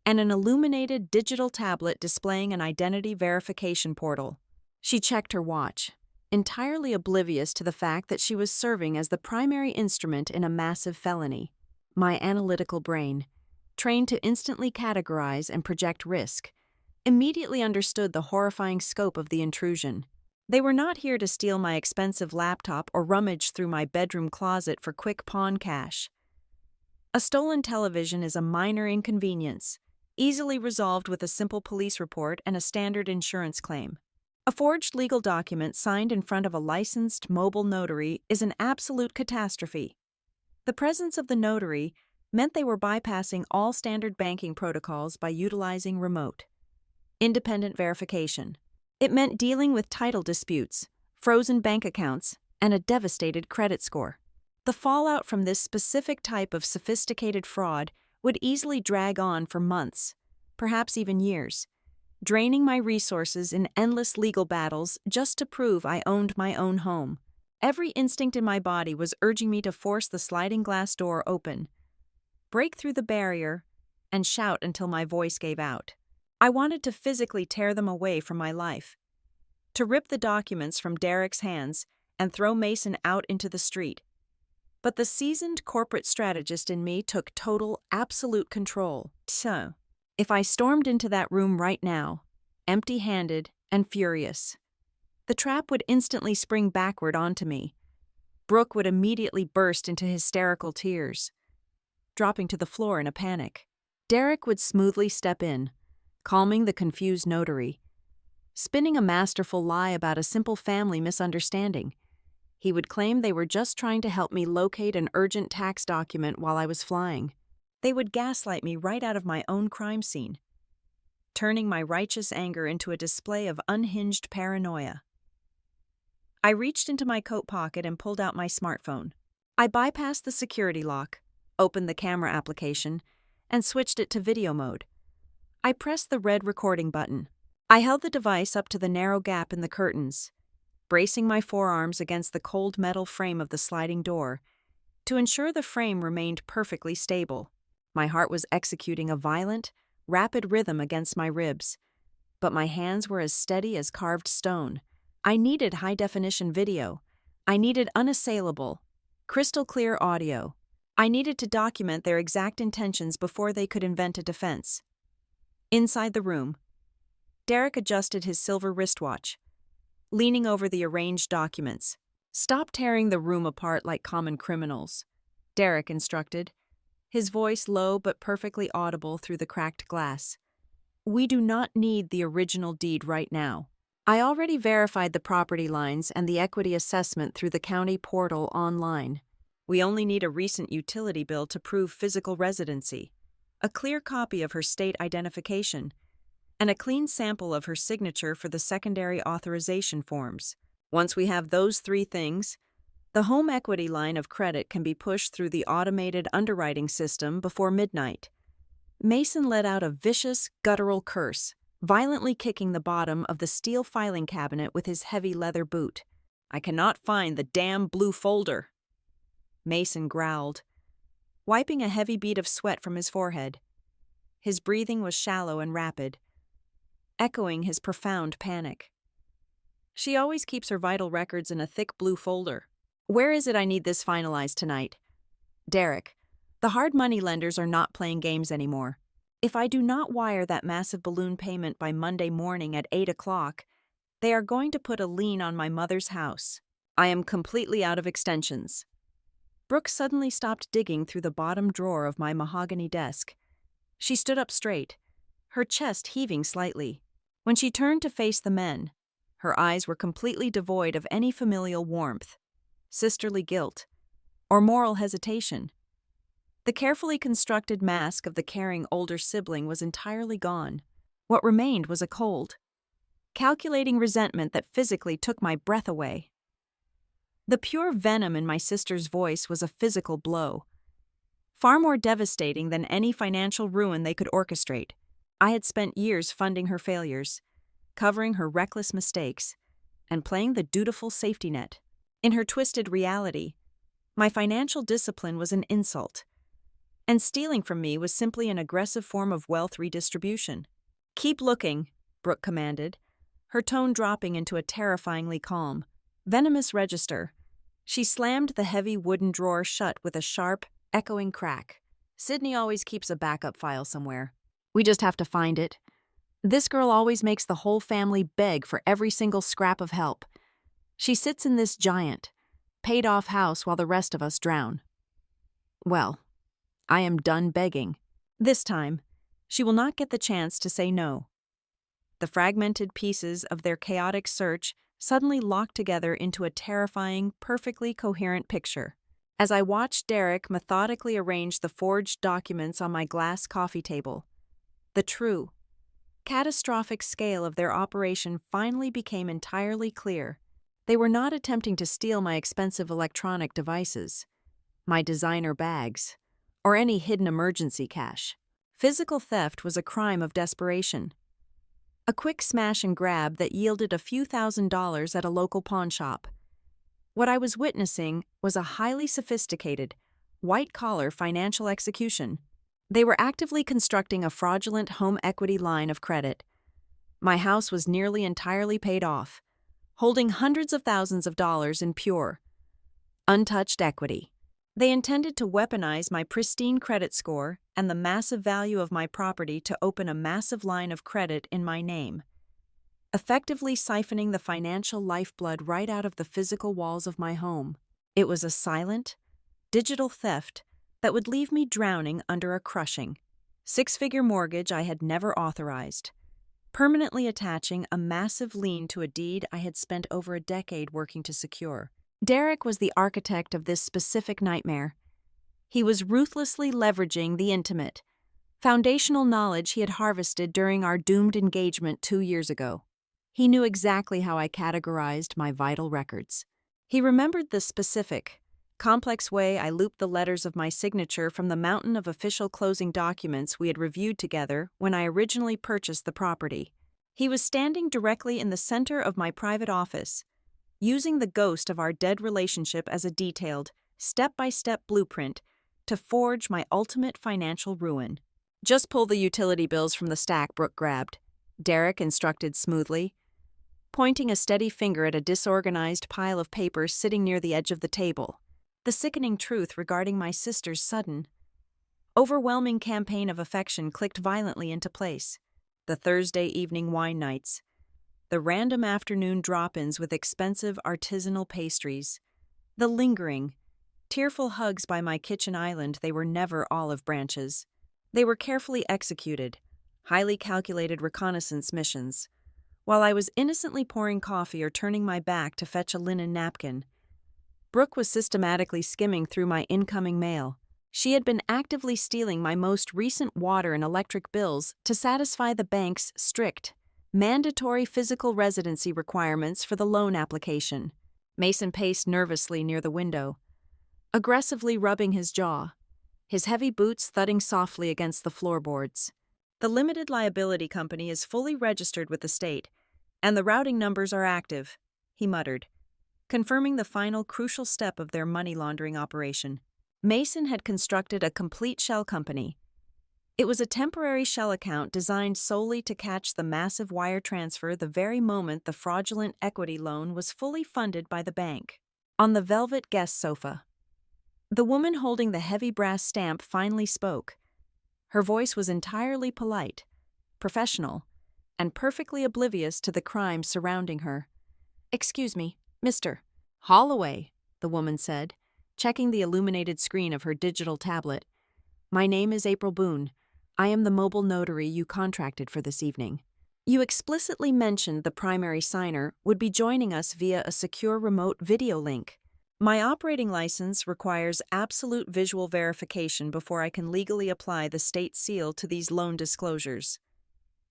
and an illuminated digital tablet displaying an identity verification portal. She checked her watch, entirely oblivious to the fact that she was serving as the primary instrument in a massive felony. My analytical brain, trained to instantly categorize and project risk, immediately understood the horrifying scope of the intrusion. They were not here to steal my expensive laptop or rummage through my bedroom closet for quick pawn cash. A stolen television is a minor inconvenience, easily resolved with a simple police report and a standard insurance claim. A forged legal document signed in front of a licensed mobile notary is an absolute catastrophe. The presence of the notary meant they were bypassing all standard banking protocols by utilizing remote, independent verification. It meant dealing with title disputes, frozen bank accounts, and a devastated credit score. The fallout from this specific type of sophisticated fraud would easily drag on for months, perhaps even years, draining my resources in endless legal battles just to prove I owned my own home. Every instinct in my body was urging me to force the sliding glass door open, break through the barrier, and shout until my voice gave out. I wanted to physically tear them away from my life, to rip the documents from Derek's hands and throw Mason out into the street. But the seasoned corporate strategist in me took total, absolute control. So, if I stormed into that room right now, empty-handed and furious, the trap would instantly spring backward onto me. Brooke would immediately burst into hysterical tears, dropping to the floor in a panic. Derek would smoothly step in, calming the confused notary, spinning a masterful lie about a simple family misunderstanding. He would claim they were just trying to help me locate an urgent tax document while I was flying. They would gaslight me right out of my own crime scene, turning my righteous anger into a display of unhinged paranoia. I reached into my coat pocket and pulled out my smartphone. I bypassed the security lock, opened the camera application, and switched it to video mode. I pressed the red recording button. I held the device up to the narrow gap in the curtains, bracing my forearms against the cold metal frame of the sliding door to ensure the frame remained perfectly stable. My heart was executing a violent, rapid rhythm against my ribs, but my hands were as steady as carved stone. I needed high-definition video. I needed unassailable, crystal-clear audio. I needed to document their exact intentions before they could invent a defense. Inside the room, Derek adjusted his silver wristwatch, leaning over the arranged documents. "Stop tearing the room apart like common criminals," Derek instructed, his voice low but perfectly audible through the cracked glass. "We do not need the original deed right now. I already verified the property lines and the equity assessment through the county portal online. We only need a recent utility bill to prove physical residency, a clear copy of her state identification, and a clean sample of her signature for the secondary authorization forms. Once we have those three things, the home equity line of credit can be pushed through the automated underwriting system before midnight." Mason let out a vicious, guttural curse, violently kicking the bottom of the steel filing cabinet with his heavy leather boot. "I cannot find the damn blue folder," Mason growled, wiping a heavy bead of sweat from his forehead. His breathing was shallow and rapid, echoing his profound panic. "She always keeps her vital records in a thick blue folder. Where is it I need this finalized tonight? Derek, the hard money lenders are not playing games anymore. If I do not wire that massive balloon payment by Monday morning at 8 o'clock, they are going to put a lien on my mother's house. I am completely out of extensions." Brooke suddenly stopped digging through the bottom drawer of my mahogany desk. She stood up straight, her chest heaving slightly. When she turned to face the men, her eyes were completely devoid of any familial warmth, sisterly guilt, or moral hesitation. The carefully constructed mask of the caring older sibling was entirely gone. What remained was a cold, calculating resentment that physically took my breath away. The pure venom in my sister's voice was a physical blow, far more devastating than any financial ruin they could orchestrate. I had spent years funding her failures, covering her reckless mistakes, and playing the dutiful safety net. In her twisted reality, my financial discipline was an insult, and stealing from me was simply an aggressive form of wealth redistribution. "Keep looking," Brooke commanded, her tone dropping into a terrifyingly calm, venomous register. She slammed the heavy wooden drawer shut with a sharp, echoing crack. "Sydney always keeps a backup file somewhere. We just have to find it. This girl always makes the whole family beg for every single scrap of help. She sits in this giant, paid-off house while the rest of us drown. Well, I am done begging. This time, she will not get the chance to say no." The fragmented pieces of their chaotic search suddenly locked together into a terrifying, perfectly coherent picture. As I watched Derek methodically arrange the forged documents on my glass coffee table, the true, catastrophic scale of their operation finally became entirely clear. They were not attempting to steal my expensive electronic devices, my designer bags, or any hidden emergency cash. Physical theft was a crime of desperation. A quick smash and grab that yielded a few $1,000s at a local pawn shop. What I was witnessing was a highly sophisticated, white-collar financial execution. They were actively constructing a fraudulent home equity line of credit. My house was nearly entirely paid off, holding hundreds of thousands of dollars in pure, untouched equity. They intended to weaponize my pristine credit score and the massive value of my property to open a massive line of credit in my name, effectively siphoning the financial lifeblood right out of the physical walls of my home. It was a silent, digital theft that would leave me drowning under a crushing, six-figure mortgage I had never authorized, permanently attaching a massive lien to a deed I had spent over a decade working to secure. Derek was the architect of this specific nightmare. He was ruthlessly leveraging the intimate, foundational knowledge he had harvested during our doomed engagement 2 years ago. He knew exactly how I categorized my vital records. He remembered the specific, complex way I looped the letters of my signature from the mountain of official closing documents we had reviewed together when I originally purchased the property. He was standing directly in the center of my private office, using the ghost of our dead relationship as a detailed, step-by-step blueprint to forge my ultimate financial ruin. "Just pull the utility bills from the stack Brooke grabbed," Derek instructed smoothly, pointing a steady finger at a disorganized pile of papers sitting near the edge of the table. The sickening truth regarding my sister's sudden, overwhelming campaign of affection clicked violently into place. The Thursday evening wine nights, the random afternoon drop-ins with expensive artisanal pastries, the lingering, tearful hugs by my kitchen island. They were never olive branches. They were carefully executed, highly calculated reconnaissance missions. While I was innocently pouring coffee or turning my back to fetch a linen napkin, Brooke was systematically skimming through my incoming mail. She had been actively stealing my most recent water and electric bills to satisfy the bank's strict, mandatory physical residency requirements for the loan application. Mason paced nervously near the window, aggressively rubbing his jaw, his heavy boots thudding softly against the floorboards. "The limited liability company is fully registered with the state, and the routing numbers are active," he muttered, confirming the final crucial step of their money laundering operation. Mason had constructed a complete shell company. It was a temporary shell account designed solely to catch the massive wire transfer the very moment the fraudulent equity loan was fully funded by the bank. On the velvet guest sofa, the woman holding the heavy brass stamp finally spoke. Her voice was entirely polite, professional, and perfectly oblivious to the crime surrounding her. "Excuse me, Mr. Holloway," the woman said, checking the illuminated screen of her digital tablet. "My name is April Boone. I am the mobile notary you contracted for this evening. You explicitly mentioned the primary signer would be joining us via a secure remote video link. My operating license requires absolute visual verification before I can legally apply the state seal to these loan disclosures.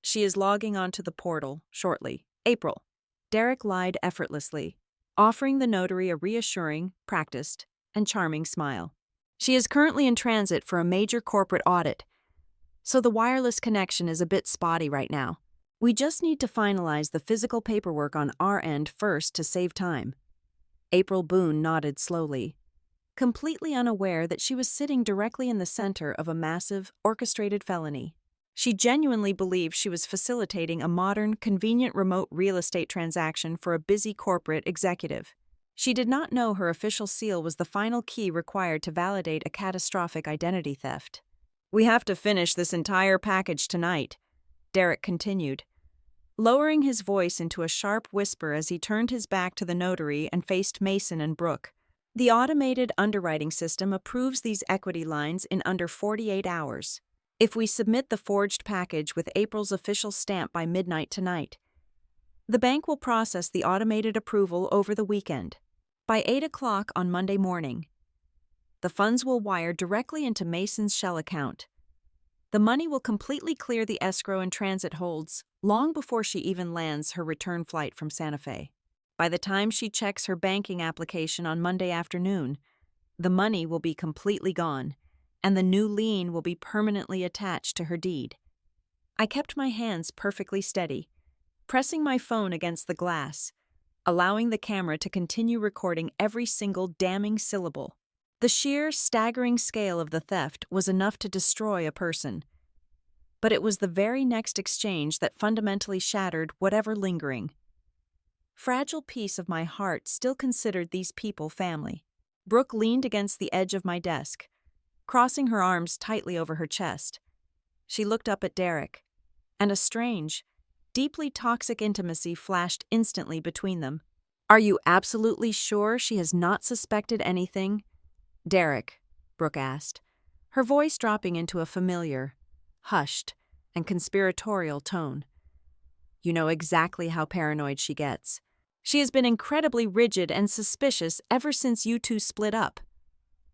She is logging onto the portal shortly. April." Derek lied effortlessly, offering the notary a reassuring, practiced, and charming smile. "She is currently in transit for a major corporate audit. so the wireless connection is a bit spotty right now. We just need to finalize the physical paperwork on our end first to save time." April Boone nodded slowly, completely unaware that she was sitting directly in the center of a massive, orchestrated felony. She genuinely believed she was facilitating a modern, convenient remote real estate transaction for a busy corporate executive. She did not know her official seal was the final key required to validate a catastrophic identity theft. "We have to finish this entire package tonight," Derek continued, lowering his voice into a sharp whisper as he turned his back to the notary and faced Mason and Brooke. "The automated underwriting system approves these equity lines in under 48 hours. If we submit the forged package with April's official stamp by midnight tonight, the bank will process the automated approval over the weekend. By 8 o'clock on Monday morning, the funds will wire directly into Mason's shell account. The money will completely clear the escrow and transit holds long before she even lands her return flight from Santa Fe. By the time she checks her banking application on Monday afternoon, the money will be completely gone, and the new lien will be permanently attached to her deed." I kept my hands perfectly steady, pressing my phone against the glass, allowing the camera to continue recording every single damning syllable. The sheer, staggering scale of the theft was enough to destroy a person. But it was the very next exchange that fundamentally shattered whatever lingering fragile piece of my heart still considered these people family. Brooke leaned against the edge of my desk, crossing her arms tightly over her chest. She looked up at Derek, and a strange, deeply toxic intimacy flashed instantly between them. "Are you absolutely sure she has not suspected anything?" "Derek," Brooke asked, her voice dropping into a familiar, hushed, and conspiratorial tone. "You know exactly how paranoid she gets. She has been incredibly rigid and suspicious ever since you two split up."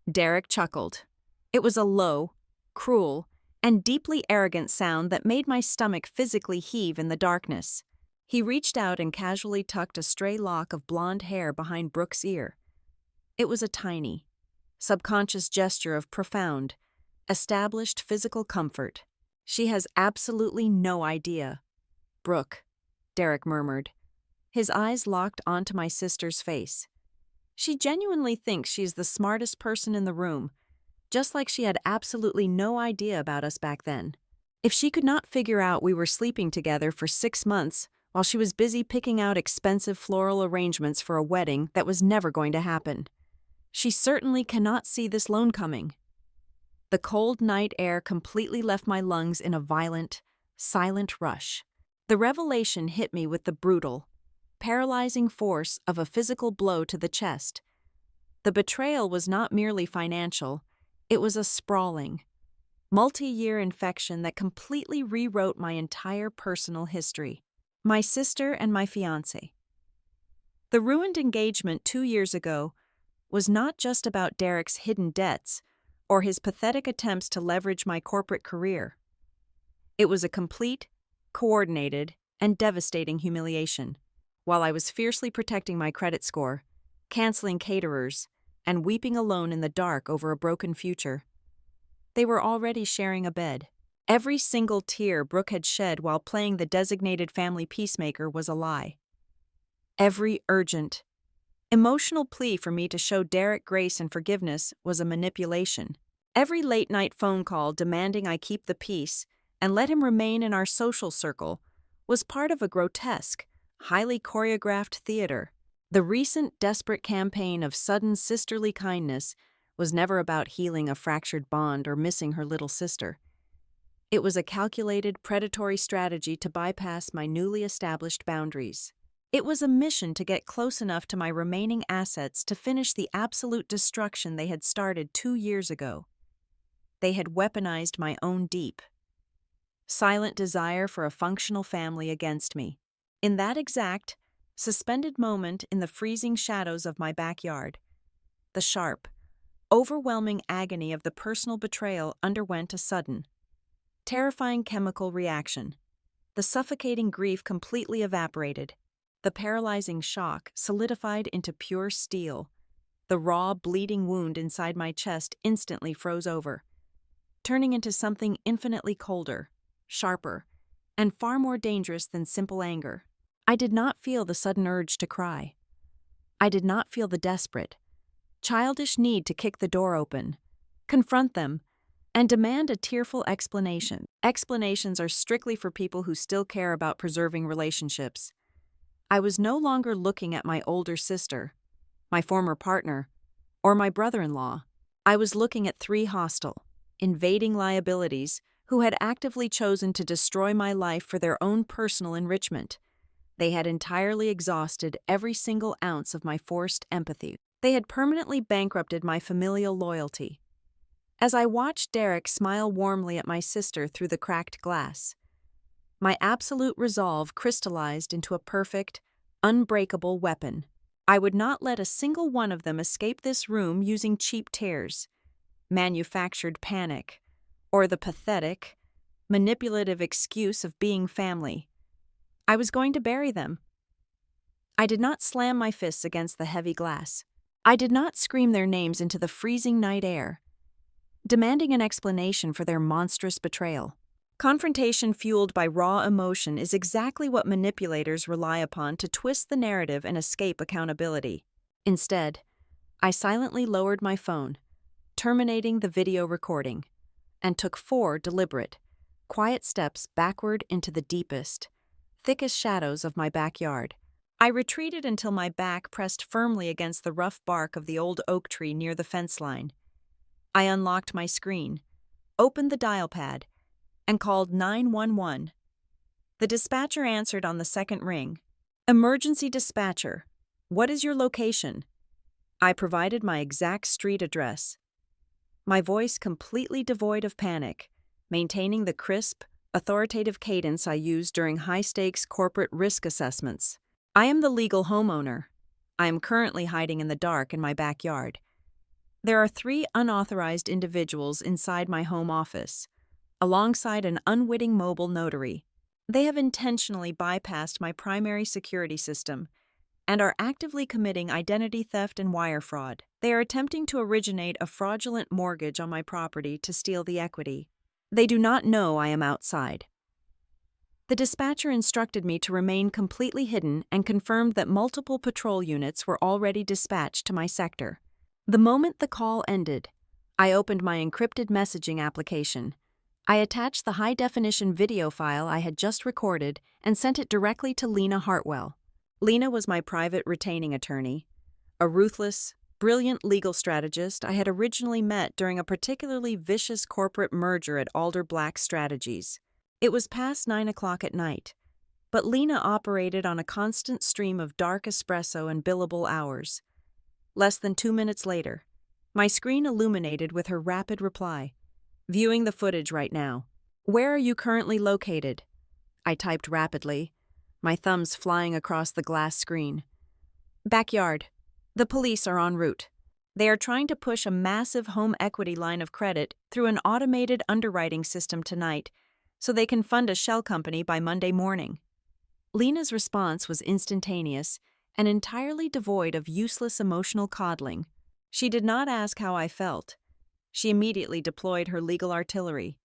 Derek chuckled. It was a low, cruel, and deeply arrogant sound that made my stomach physically heave in the darkness. He reached out and casually tucked a stray lock of blonde hair behind Brooke's ear. It was a tiny, subconscious gesture of profound, established physical comfort. "She has absolutely no idea." "Brooke," Derek murmured, his eyes locked onto my sister's face. "She genuinely thinks she's the smartest person in the room, just like she had absolutely no idea about us back then. If she could not figure out we were sleeping together for 6 months while she was busy picking out expensive floral arrangements for a wedding that was never going to happen, she certainly cannot see this loan coming." The cold night air completely left my lungs in a violent, silent rush. The revelation hit me with the brutal, paralyzing force of a physical blow to the chest. The betrayal was not merely financial, it was a sprawling, multi-year infection that completely rewrote my entire personal history. My sister and my fiancé. The ruined engagement 2 years ago was not just about Derek's hidden debts or his pathetic attempts to leverage my corporate career. It was a complete, coordinated, and devastating humiliation. While I was fiercely protecting my credit score, canceling caterers, and weeping alone in the dark over a broken future, they were already sharing a bed. Every single tear Brooke had shed while playing the designated family peacemaker was a lie. Every urgent, emotional plea for me to show Derek grace and forgiveness was a manipulation. Every late-night phone call demanding I keep the peace and let him remain in our social circle was part of a grotesque, highly choreographed theater. The recent desperate campaign of sudden sisterly kindness was never about healing a fractured bond or missing her little sister. It was a calculated, predatory strategy to bypass my newly established boundaries. It was a mission to get close enough to my remaining assets to finish the absolute destruction they had started 2 years ago. They had weaponized my own deep, silent desire for a functional family against me. In that exact, suspended moment in the freezing shadows of my backyard, the sharp, overwhelming agony of the personal betrayal underwent a sudden, terrifying chemical reaction. The suffocating grief completely evaporated. The paralyzing shock solidified into pure steel. The raw, bleeding wound inside my chest instantly froze over. turning into something infinitely colder, sharper, and far more dangerous than simple anger. I did not feel the sudden urge to cry. I did not feel the desperate, childish need to kick the door open, confront them, and demand a tearful explanation. Explanations are strictly for people who still care about preserving relationships. I was no longer looking at my older sister, my former partner, or my brother-in-law. I was looking at three hostile, invading liabilities who had actively chosen to destroy my life for their own personal enrichment. They had entirely exhausted every single ounce of my forced empathy. They had permanently bankrupted my familial loyalty. As I watched Derek smile warmly at my sister through the cracked glass, my absolute resolve crystallized into a perfect, unbreakable weapon. I would not let a single one of them escape this room using cheap tears, manufactured panic, or the pathetic, manipulative excuse of being family. I was going to bury them. I did not slam my fists against the heavy glass. I did not scream their names into the freezing night air, demanding an explanation for their monstrous betrayal. Confrontation fueled by raw emotion is exactly what manipulators rely upon to twist the narrative and escape accountability. Instead, I silently lowered my phone, terminating the video recording, and took 4 deliberate, quiet steps backward into the deepest, thickest shadows of my backyard. I retreated until my back pressed firmly against the rough bark of the old oak tree near the fence line. I unlocked my screen, opened the dial pad, and called 911. The dispatcher answered on the second ring. "Emergency dispatcher, what is your location?" I provided my exact street address, my voice completely devoid of panic, maintaining the crisp, authoritative cadence I use during high-stakes corporate risk assessments. "I am the legal homeowner. I am currently hiding in the dark in my backyard. There are 3 unauthorized individuals inside my home office, alongside an unwitting mobile notary. They have intentionally bypassed my primary security system and are actively committing identity theft and wire fraud. They are attempting to originate a fraudulent mortgage on my property to steal the equity. They do not know I am outside." The dispatcher instructed me to remain completely hidden and confirmed that multiple patrol units were already dispatched to my sector. The moment the call ended, I opened my encrypted messaging application. I attached the high-definition video file I had just recorded and sent it directly to Lena Hartwell. Lena was my private retaining attorney, a ruthless, brilliant legal strategist I had originally met during a particularly vicious corporate merger at Alder Black Strategies. It was past 9 o'clock at night, but Lena operated on a constant stream of dark espresso and billable hours. Less than 2 minutes later, my screen illuminated with her rapid reply. "Viewing the footage right now. Where are you currently located?" I typed rapidly, my thumbs flying across the glass screen. "Backyard. The police are en route. They are trying to push a massive home equity line of credit through an automated underwriting system tonight so they can fund a shell company by Monday morning." Lena's response was instantaneous and entirely devoid of useless emotional coddling. She did not ask how I felt. She immediately deployed her legal artillery.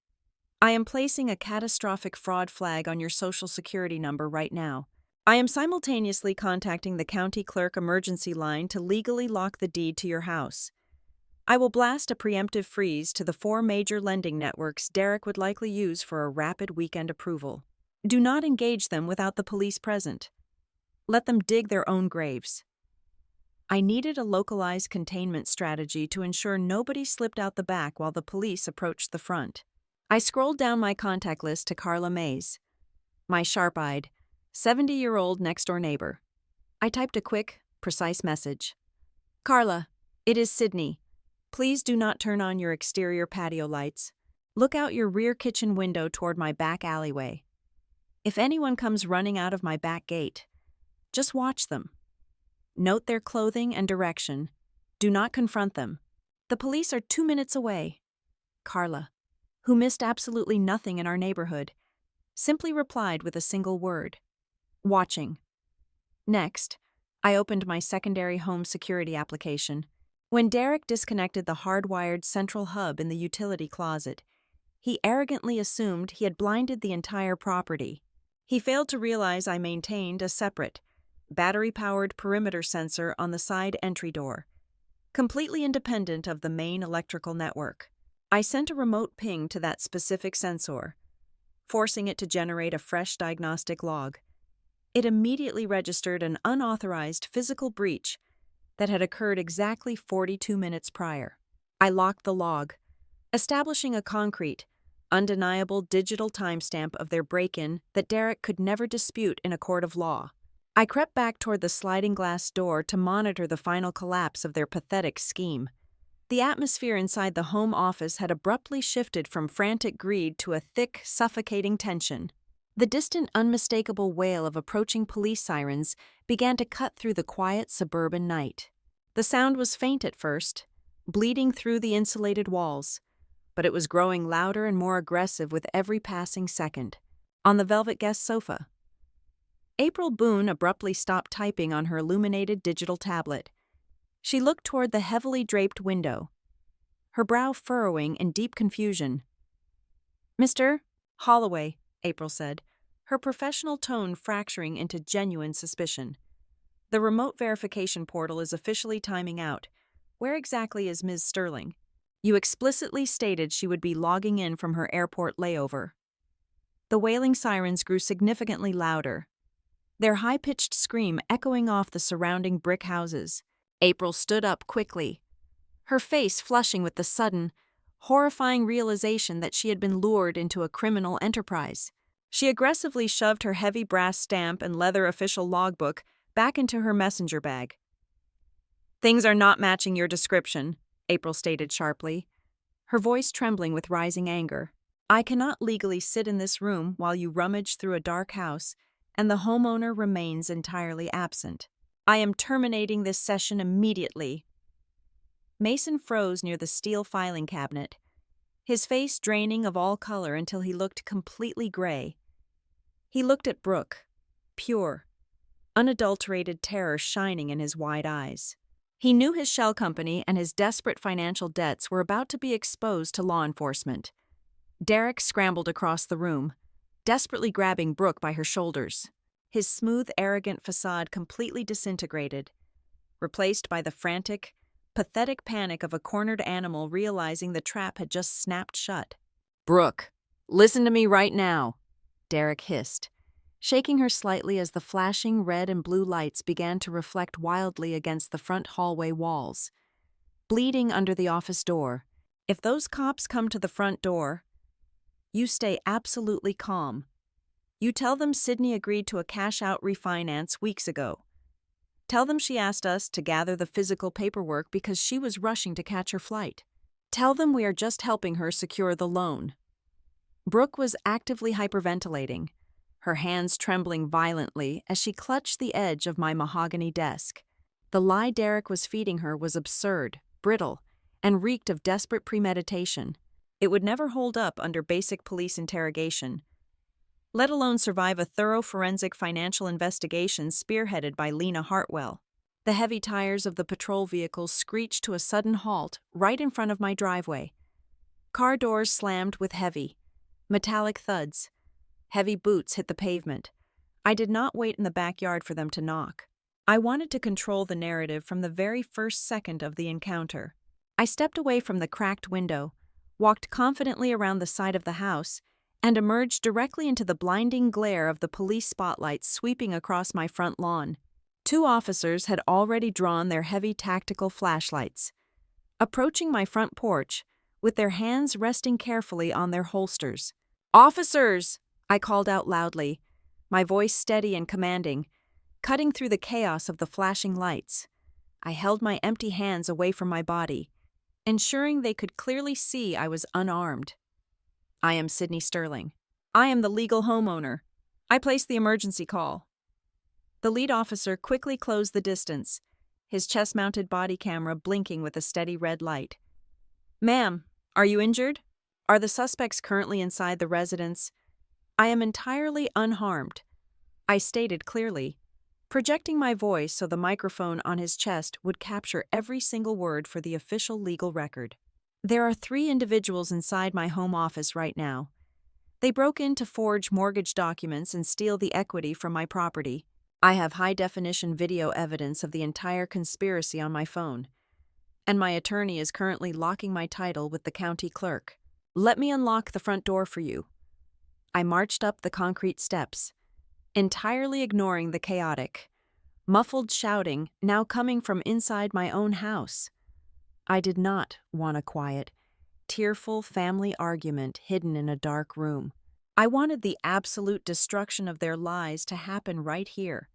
"I am placing a catastrophic fraud flag on your Social Security number right now. I am simultaneously contacting the county clerk emergency line to legally lock the deed to your house. I will blast a preemptive freeze to the 4 major lending networks Derek would likely use for a rapid weekend approval. Do not engage them without the police present. Let them dig their own graves." I needed a localized containment strategy to ensure nobody slipped out the back while the police approached the front. I scrolled down my contact list to Carla Mays, my sharp-eyed, 70-year-old next-door neighbor. I typed a quick, precise message. "Carla, it is Sydney. Please do not turn on your exterior patio lights. Look out your rear kitchen window toward my back alleyway. If anyone comes running out of my back gate, just watch them. Note their clothing and direction. Do not confront them. The police are 2 minutes away." Carla, who missed absolutely nothing in our neighborhood, simply replied with a single word: "Watching." Next, I opened my secondary home security application. When Derek disconnected the hardwired central hub in the utility closet, He arrogantly assumed he had blinded the entire property. He failed to realize I maintained a separate, battery-powered perimeter sensor on the side entry door, completely independent of the main electrical network. I sent a remote ping to that specific sensor, forcing it to generate a fresh diagnostic log. It immediately registered an unauthorized physical breach that had occurred exactly 42 minutes prior. I locked the log, establishing a concrete, undeniable digital timestamp of their break-in that Derek could never dispute in a court of law. I crept back toward the sliding glass door to monitor the final collapse of their pathetic scheme. The atmosphere inside the home office had abruptly shifted from frantic greed to a thick, suffocating tension. The distant, unmistakable wail of approaching police sirens began to cut through the quiet suburban night. The sound was faint at first, bleeding through the insulated walls, but it was growing louder and more aggressive with every passing second. On the velvet guest sofa, April Boone abruptly stopped typing on her illuminated digital tablet. She looked toward the heavily draped window, her brow furrowing in deep confusion. "Mr. Holloway," April said, her professional tone fracturing into genuine suspicion. "The remote verification portal is officially timing out. Where exactly is Ms. Sterling? You explicitly stated she would be logging in from her airport layover." The wailing sirens grew significantly louder, their high-pitched scream echoing off the surrounding brick houses. April stood up quickly, her face flushing with the sudden, horrifying realization that she had been lured into a criminal enterprise. She aggressively shoved her heavy brass stamp and leather official logbook back into her messenger bag. "Things are not matching your description," April stated sharply, her voice trembling with rising anger. "I cannot legally sit in this room while you rummage through a dark house and the homeowner remains entirely absent. I am terminating this session immediately." Mason froze near the steel filing cabinet, his face draining of all color until he looked completely gray. He looked at Brooke, pure, unadulterated terror shining in his wide eyes. He knew his shell company and his desperate financial debts were about to be exposed to law enforcement. Derek scrambled across the room, desperately grabbing Brooke by her shoulders. His smooth, arrogant facade completely disintegrated, replaced by the frantic, pathetic panic of a cornered animal realizing the trap had just snapped shut. "Brooke, listen to me right now," Derek hissed, shaking her slightly as the flashing red and blue lights began to reflect wildly against the front hallway walls. "Bleeding under the office door. If those cops come to the front door, you stay absolutely calm. You tell them Sydney agreed to a cash-out refinance weeks ago. Tell them she asked us to gather the physical paperwork because she was rushing to catch her flight. Tell them we are just helping her secure the loan." Brooke was actively hyperventilating, her hands trembling violently as she clutched the edge of my mahogany desk. The lie Derek was feeding her was absurd, brittle, and reeked of desperate premeditation. It would never hold up under basic police interrogation, let alone survive a thorough forensic financial investigation spearheaded by Lena Hartwell. The heavy tires of the patrol vehicle screeched to a sudden halt right in front of my driveway. Car doors slammed with heavy, metallic thuds. Heavy boots hit the pavement. I did not wait in the backyard for them to knock. I wanted to control the narrative from the very first second of the encounter. I stepped away from the cracked window, walked confidently around the side of the house, and emerged directly into the blinding glare of the police spotlights sweeping across my front lawn. 2 officers had already drawn their heavy tactical flashlights, approaching my front porch, with their hands resting carefully on their holsters. "Officers!" I called out loudly, my voice steady and commanding, cutting through the chaos of the flashing lights. I held my empty hands away from my body, ensuring they could clearly see I was unarmed. "I am Sydney Sterling. I am the legal homeowner. I placed the emergency call." The lead officer quickly closed the distance, his chest-mounted body camera blinking with a steady red light. "Ma'am, are you injured? Are the suspects currently inside the residence?" "I am entirely unharmed," I stated clearly, projecting my voice so the microphone on his chest would capture every single word for the official legal record. There are 3 individuals inside my home office right now. They broke in to forge mortgage documents and steal the equity from my property. I have high-definition video evidence of the entire conspiracy on my phone, and my attorney is currently locking my title with the county clerk. Let me unlock the front door for you. I marched up the concrete steps, entirely ignoring the chaotic, muffled shouting now coming from inside my own house. I did not want a quiet, tearful family argument hidden in a dark room. I wanted the absolute destruction of their lies to happen right here,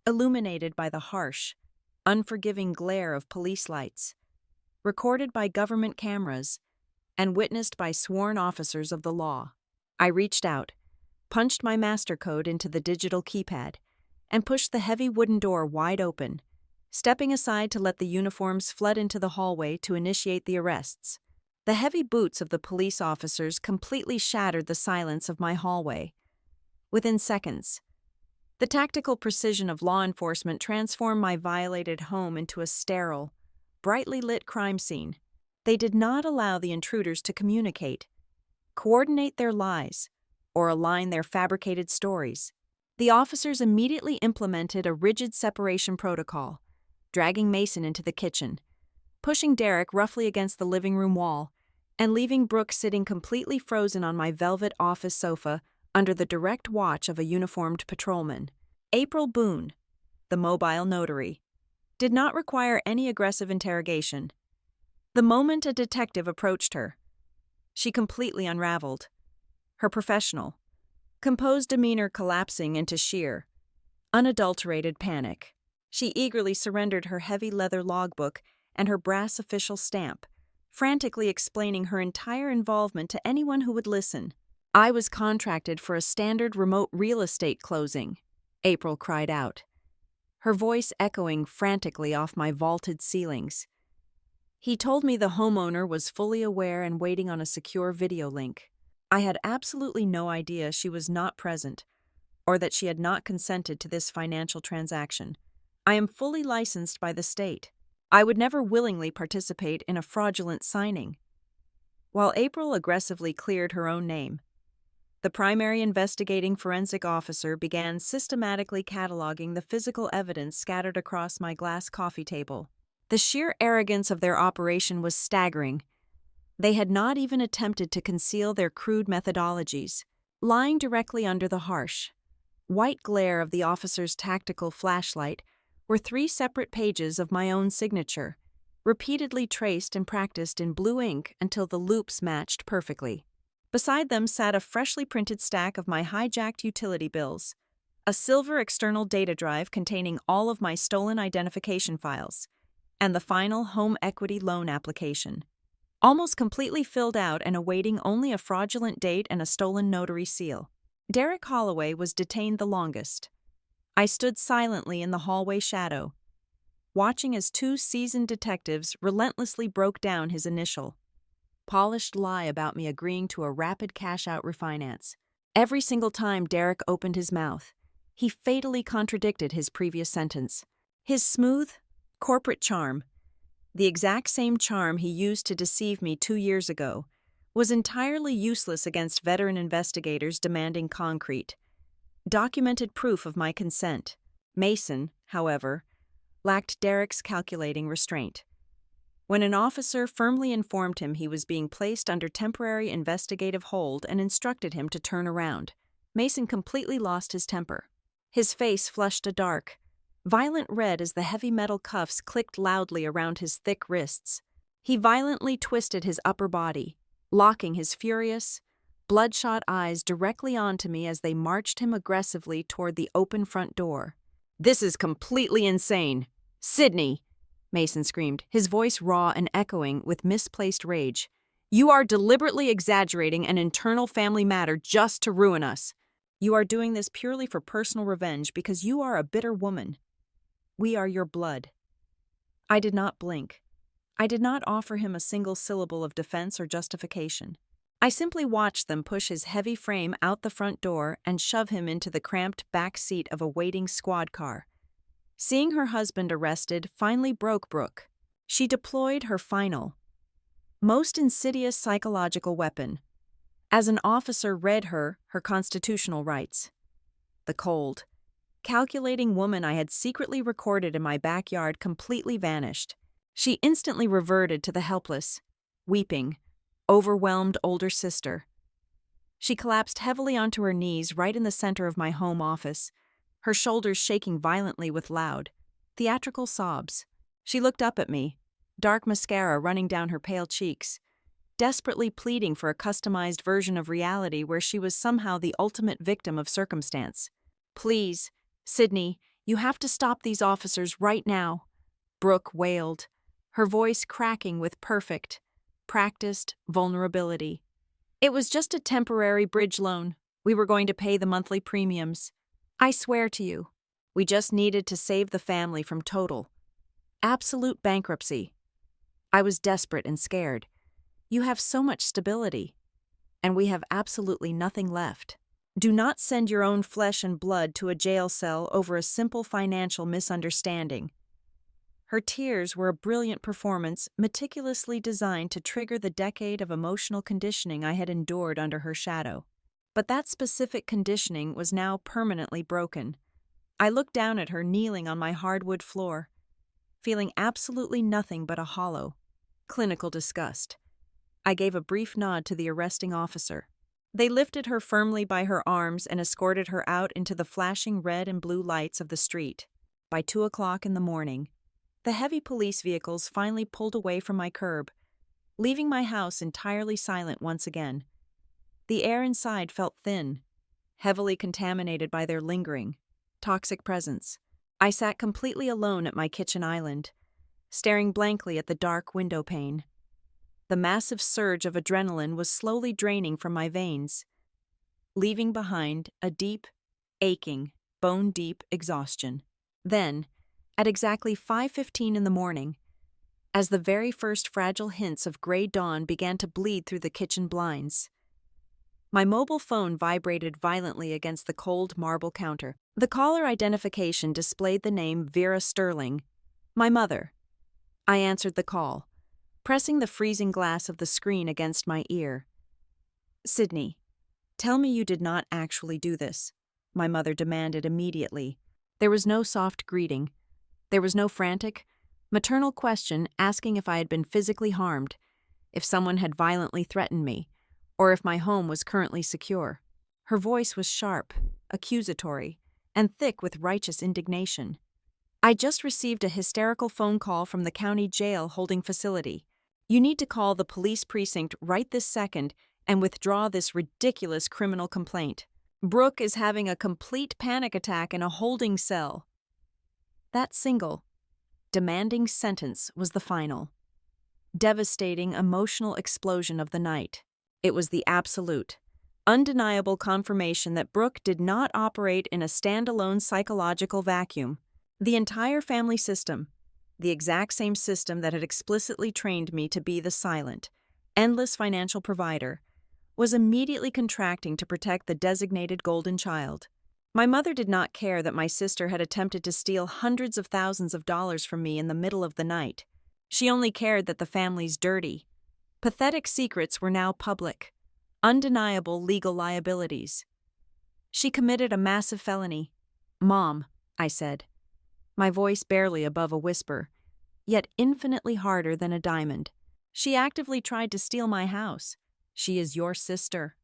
illuminated by the harsh, unforgiving glare of police lights, recorded by government cameras, and witnessed by sworn officers of the law. I reached out, punched my master code into the digital keypad, and pushed the heavy wooden door wide open, stepping aside to let the uniforms flood into the hallway to initiate the arrests. The heavy boots of the police officers completely shattered the silence of my hallway. Within seconds, the tactical precision of law enforcement transformed my violated home into a sterile, brightly lit crime scene. They did not allow the intruders to communicate, coordinate their lies, or align their fabricated stories. The officers immediately implemented a rigid separation protocol, dragging Mason into the kitchen, pushing Derek roughly against the living room wall, and leaving Brooke sitting completely frozen on my velvet office sofa under the direct watch of a uniformed patrolman. April Boone, the mobile notary, did not require any aggressive interrogation. The moment a detective approached her, she completely unraveled, her professional, composed demeanor collapsing into sheer, unadulterated panic. She eagerly surrendered her heavy leather logbook and her brass official stamp, frantically explaining her entire involvement to anyone who would listen. "I was contracted for a standard remote real estate closing," April cried out, her voice echoing frantically off my vaulted ceilings. "He told me the homeowner was fully aware and waiting on a secure video link. I had absolutely no idea she was not present, or that she had not consented to this financial transaction. I am fully licensed by the state. I would never willingly participate in a fraudulent signing." While April aggressively cleared her own name, the primary investigating forensic officer began systematically cataloging the physical evidence scattered across my glass coffee table. The sheer arrogance of their operation was staggering. They had not even attempted to conceal their crude methodologies. Lying directly under the harsh, white glare of the officer's tactical flashlight were 3 separate pages of my own signature, repeatedly traced and practiced in blue ink until the loops matched perfectly. Beside them sat a freshly printed stack of my hijacked utility bills, a silver external data drive containing all of my stolen identification files, and the final home equity loan application, almost completely filled out and awaiting only a fraudulent date and a stolen notary seal. Derek Holloway was detained the longest. I stood silently in the hallway shadow, watching as 2 seasoned detectives relentlessly broke down his initial, polished lie about me agreeing to a rapid cash-out refinance. Every single time Derek opened his mouth, he fatally contradicted his previous sentence. His smooth, corporate charm, the exact same charm he used to deceive me 2 years ago, was entirely useless against veteran investigators demanding concrete, documented proof of my consent. Mason, however, lacked Derek's calculating restraint. When an officer firmly informed him he was being placed under temporary investigative hold and instructed him to turn around, Mason completely lost his temper. His face flushed a dark, violent red as the heavy metal cuffs clicked loudly around his thick wrists. He violently twisted his upper body, locking his furious, bloodshot eyes directly onto me as they marched him aggressively toward the open front door. "This is completely insane! Sydney!" Mason screamed, his voice raw and echoing with misplaced rage. "You are deliberately exaggerating an internal family matter just to ruin us. You are doing this purely for personal revenge because you are a bitter woman. We are your blood." I did not blink. I did not offer him a single syllable of defense or justification. I simply watched them push his heavy frame out the front door and shove him into the cramped back seat of a waiting squad car. Seeing her husband arrested finally broke Brooke. She deployed her final, most insidious psychological weapon. As an officer read her constitutional rights. The cold, calculating woman I had secretly recorded in my backyard completely vanished. She instantly reverted to the helpless, weeping, overwhelmed older sister. She collapsed heavily onto her knees right in the center of my home office, her shoulders shaking violently with loud, theatrical sobs. She looked up at me, dark mascara running down her pale cheeks, desperately pleading for a customized version of reality where she was somehow the ultimate victim of circumstance. "Please, Sydney, you have to stop these officers right now," Brooke wailed, her voice cracking with practiced vulnerability. "It was just a temporary bridge loan. We were going to pay the monthly premiums. I swear to you, we just needed to save the family from total, absolute bankruptcy." I was desperate and scared. "You have so much stability, and we have absolutely nothing left. Do not send your own flesh and blood to a jail cell over a simple financial misunderstanding." Her tears were a brilliant performance meticulously designed to trigger the decade of emotional conditioning I had endured under her shadow. But that specific conditioning was now permanently broken. I looked down at her kneeling on my hardwood floor, feeling absolutely nothing but a hollow, clinical disgust. I gave a brief nod to the arresting officer. They lifted her firmly by her arms and escorted her out into the flashing red and blue lights of the street. By 2 o'clock in the morning, the heavy police vehicles finally pulled away from my curb, leaving my house entirely silent once again. The air inside felt thin, heavily contaminated by their lingering, toxic presence. I sat completely alone at my kitchen island, staring blankly at the dark window pane. The massive surge of adrenaline was slowly draining from my veins, leaving behind a deep, aching, bone-deep exhaustion. Then, at exactly 5:15 in the morning, as the very first fragile hints of gray dawn began to bleed through the kitchen blinds, my mobile phone vibrated violently against the cold marble counter. The caller identification displayed the name Vera Sterling, my mother. I answered the call, pressing the freezing glass of the screen against my ear. "Sydney, tell me you did not actually do this," my mother demanded immediately. There was no soft greeting. There was no frantic, maternal question asking if I had been physically harmed, if someone had violently threatened me, or if my home was currently secure. Her voice was sharp, accusatory, and thick with righteous indignation. "I just received a hysterical phone call from the county jail holding facility. You need to call the police precinct right this second and withdraw this ridiculous criminal complaint. Brooke is having a complete panic attack in a holding cell." That single, demanding sentence was the final, devastating emotional explosion of the night. It was the absolute, undeniable confirmation that Brooke did not operate in a standalone psychological vacuum. The entire family system, the exact same system that had explicitly trained me to be the silent, endless financial provider, was immediately contracting to protect the designated golden child. My mother did not care that my sister had attempted to steal hundreds of thousands of dollars from me in the middle of the night. She only cared that the family's dirty, pathetic secrets were now public, undeniable legal liabilities. "She committed a massive felony." "Mom," I said, my voice barely above a whisper, yet infinitely harder than a diamond. "She actively tried to steal my house. She is your sister,"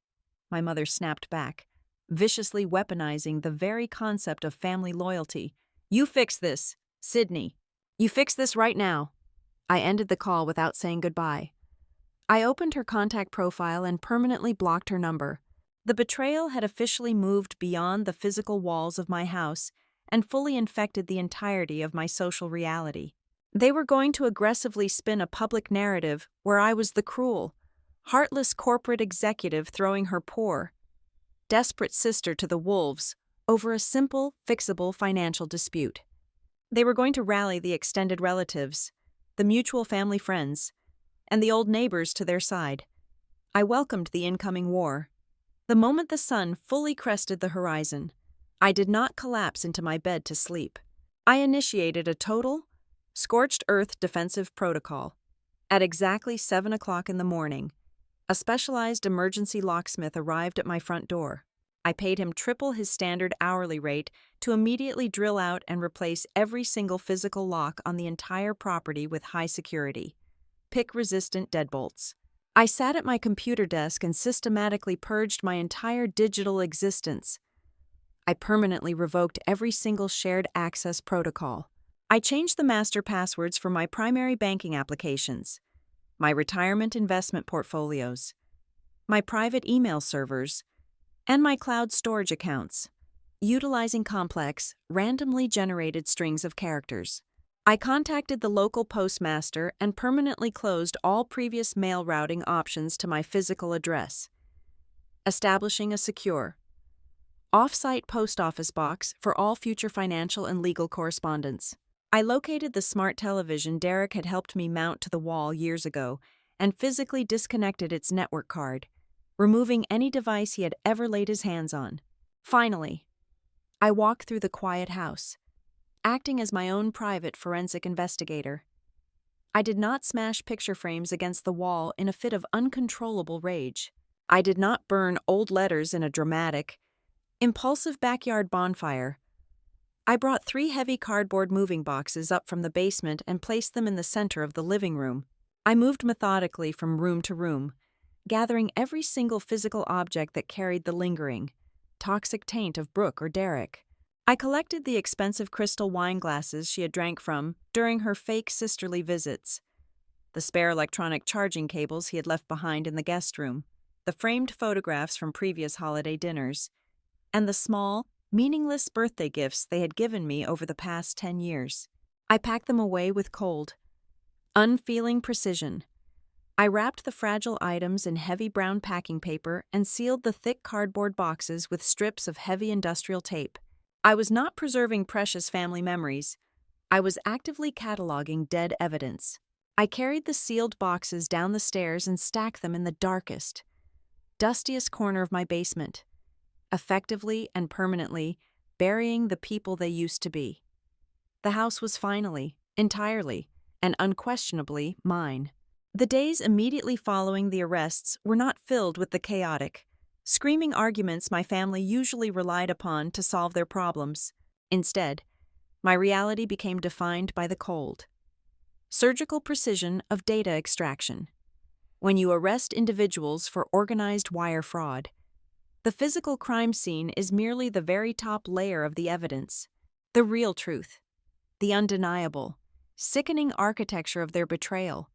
my mother snapped back, viciously weaponizing the very concept of family loyalty. "You fix this, Sydney. You fix this right now." I ended the call without saying goodbye. I opened her contact profile and permanently blocked her number. The betrayal had officially moved beyond the physical walls of my house and fully infected the entirety of my social reality. They were going to aggressively spin a public narrative where I was the cruel, heartless corporate executive throwing her poor, desperate sister to the wolves over a simple, fixable financial dispute. They were going to rally the extended relatives, the mutual family friends, and the old neighbors to their side. I welcomed the incoming war. The moment the sun fully crested the horizon, I did not collapse into my bed to sleep. I initiated a total, scorched earth defensive protocol. At exactly 7 o'clock in the morning, a specialized emergency locksmith arrived at my front door. I paid him triple his standard hourly rate to immediately drill out and replace every single physical lock on the entire property with high security, pick-resistant deadbolts. I sat at my computer desk and systematically purged my entire digital existence. I permanently revoked every single shared access protocol. I changed the master passwords for my primary banking applications, my retirement investment portfolios, my private email servers, and my cloud storage accounts, utilizing complex, randomly generated strings of characters. I contacted the local postmaster and permanently closed all previous mail routing options to my physical address, establishing a secure, off-site post office box for all future financial and legal correspondence. I located the smart television Derek had helped me mount to the wall years ago and physically disconnected its network card, removing any device he had ever laid his hands on. Finally, I walked through the quiet house, acting as my own private forensic investigator. I did not smash picture frames against the wall in a fit of uncontrollable rage. I did not burn old letters in a dramatic, impulsive backyard bonfire. I brought 3 heavy cardboard moving boxes up from the basement and placed them in the center of the living room. I moved methodically from room to room, gathering every single physical object that carried the lingering, toxic taint of Brooke or Derek. I collected the expensive crystal wine glasses she had drank from during her fake sisterly visits, the spare electronic charging cables he had left behind in the guest room, the framed photographs from previous holiday dinners, and the small, meaningless birthday gifts they had given me over the past 10 years. I packed them away with cold, unfeeling precision. I wrapped the fragile items in heavy brown packing paper and sealed the thick cardboard boxes with strips of heavy industrial tape. I was not preserving precious family memories. I was actively cataloging dead evidence. I carried the sealed boxes down the stairs and stacked them in the darkest, dustiest corner of my basement, effectively and permanently burying the people they used to be. The house was finally, entirely, and unquestionably mine. The days immediately following the arrests were not filled with the chaotic, screaming arguments my family usually relied upon to solve their problems. Instead, my reality became defined by the cold, surgical precision of data extraction. When you arrest individuals for organized wire fraud, the physical crime scene is merely the very top layer of the evidence, the real truth, the undeniable, sickening architecture of their betrayal,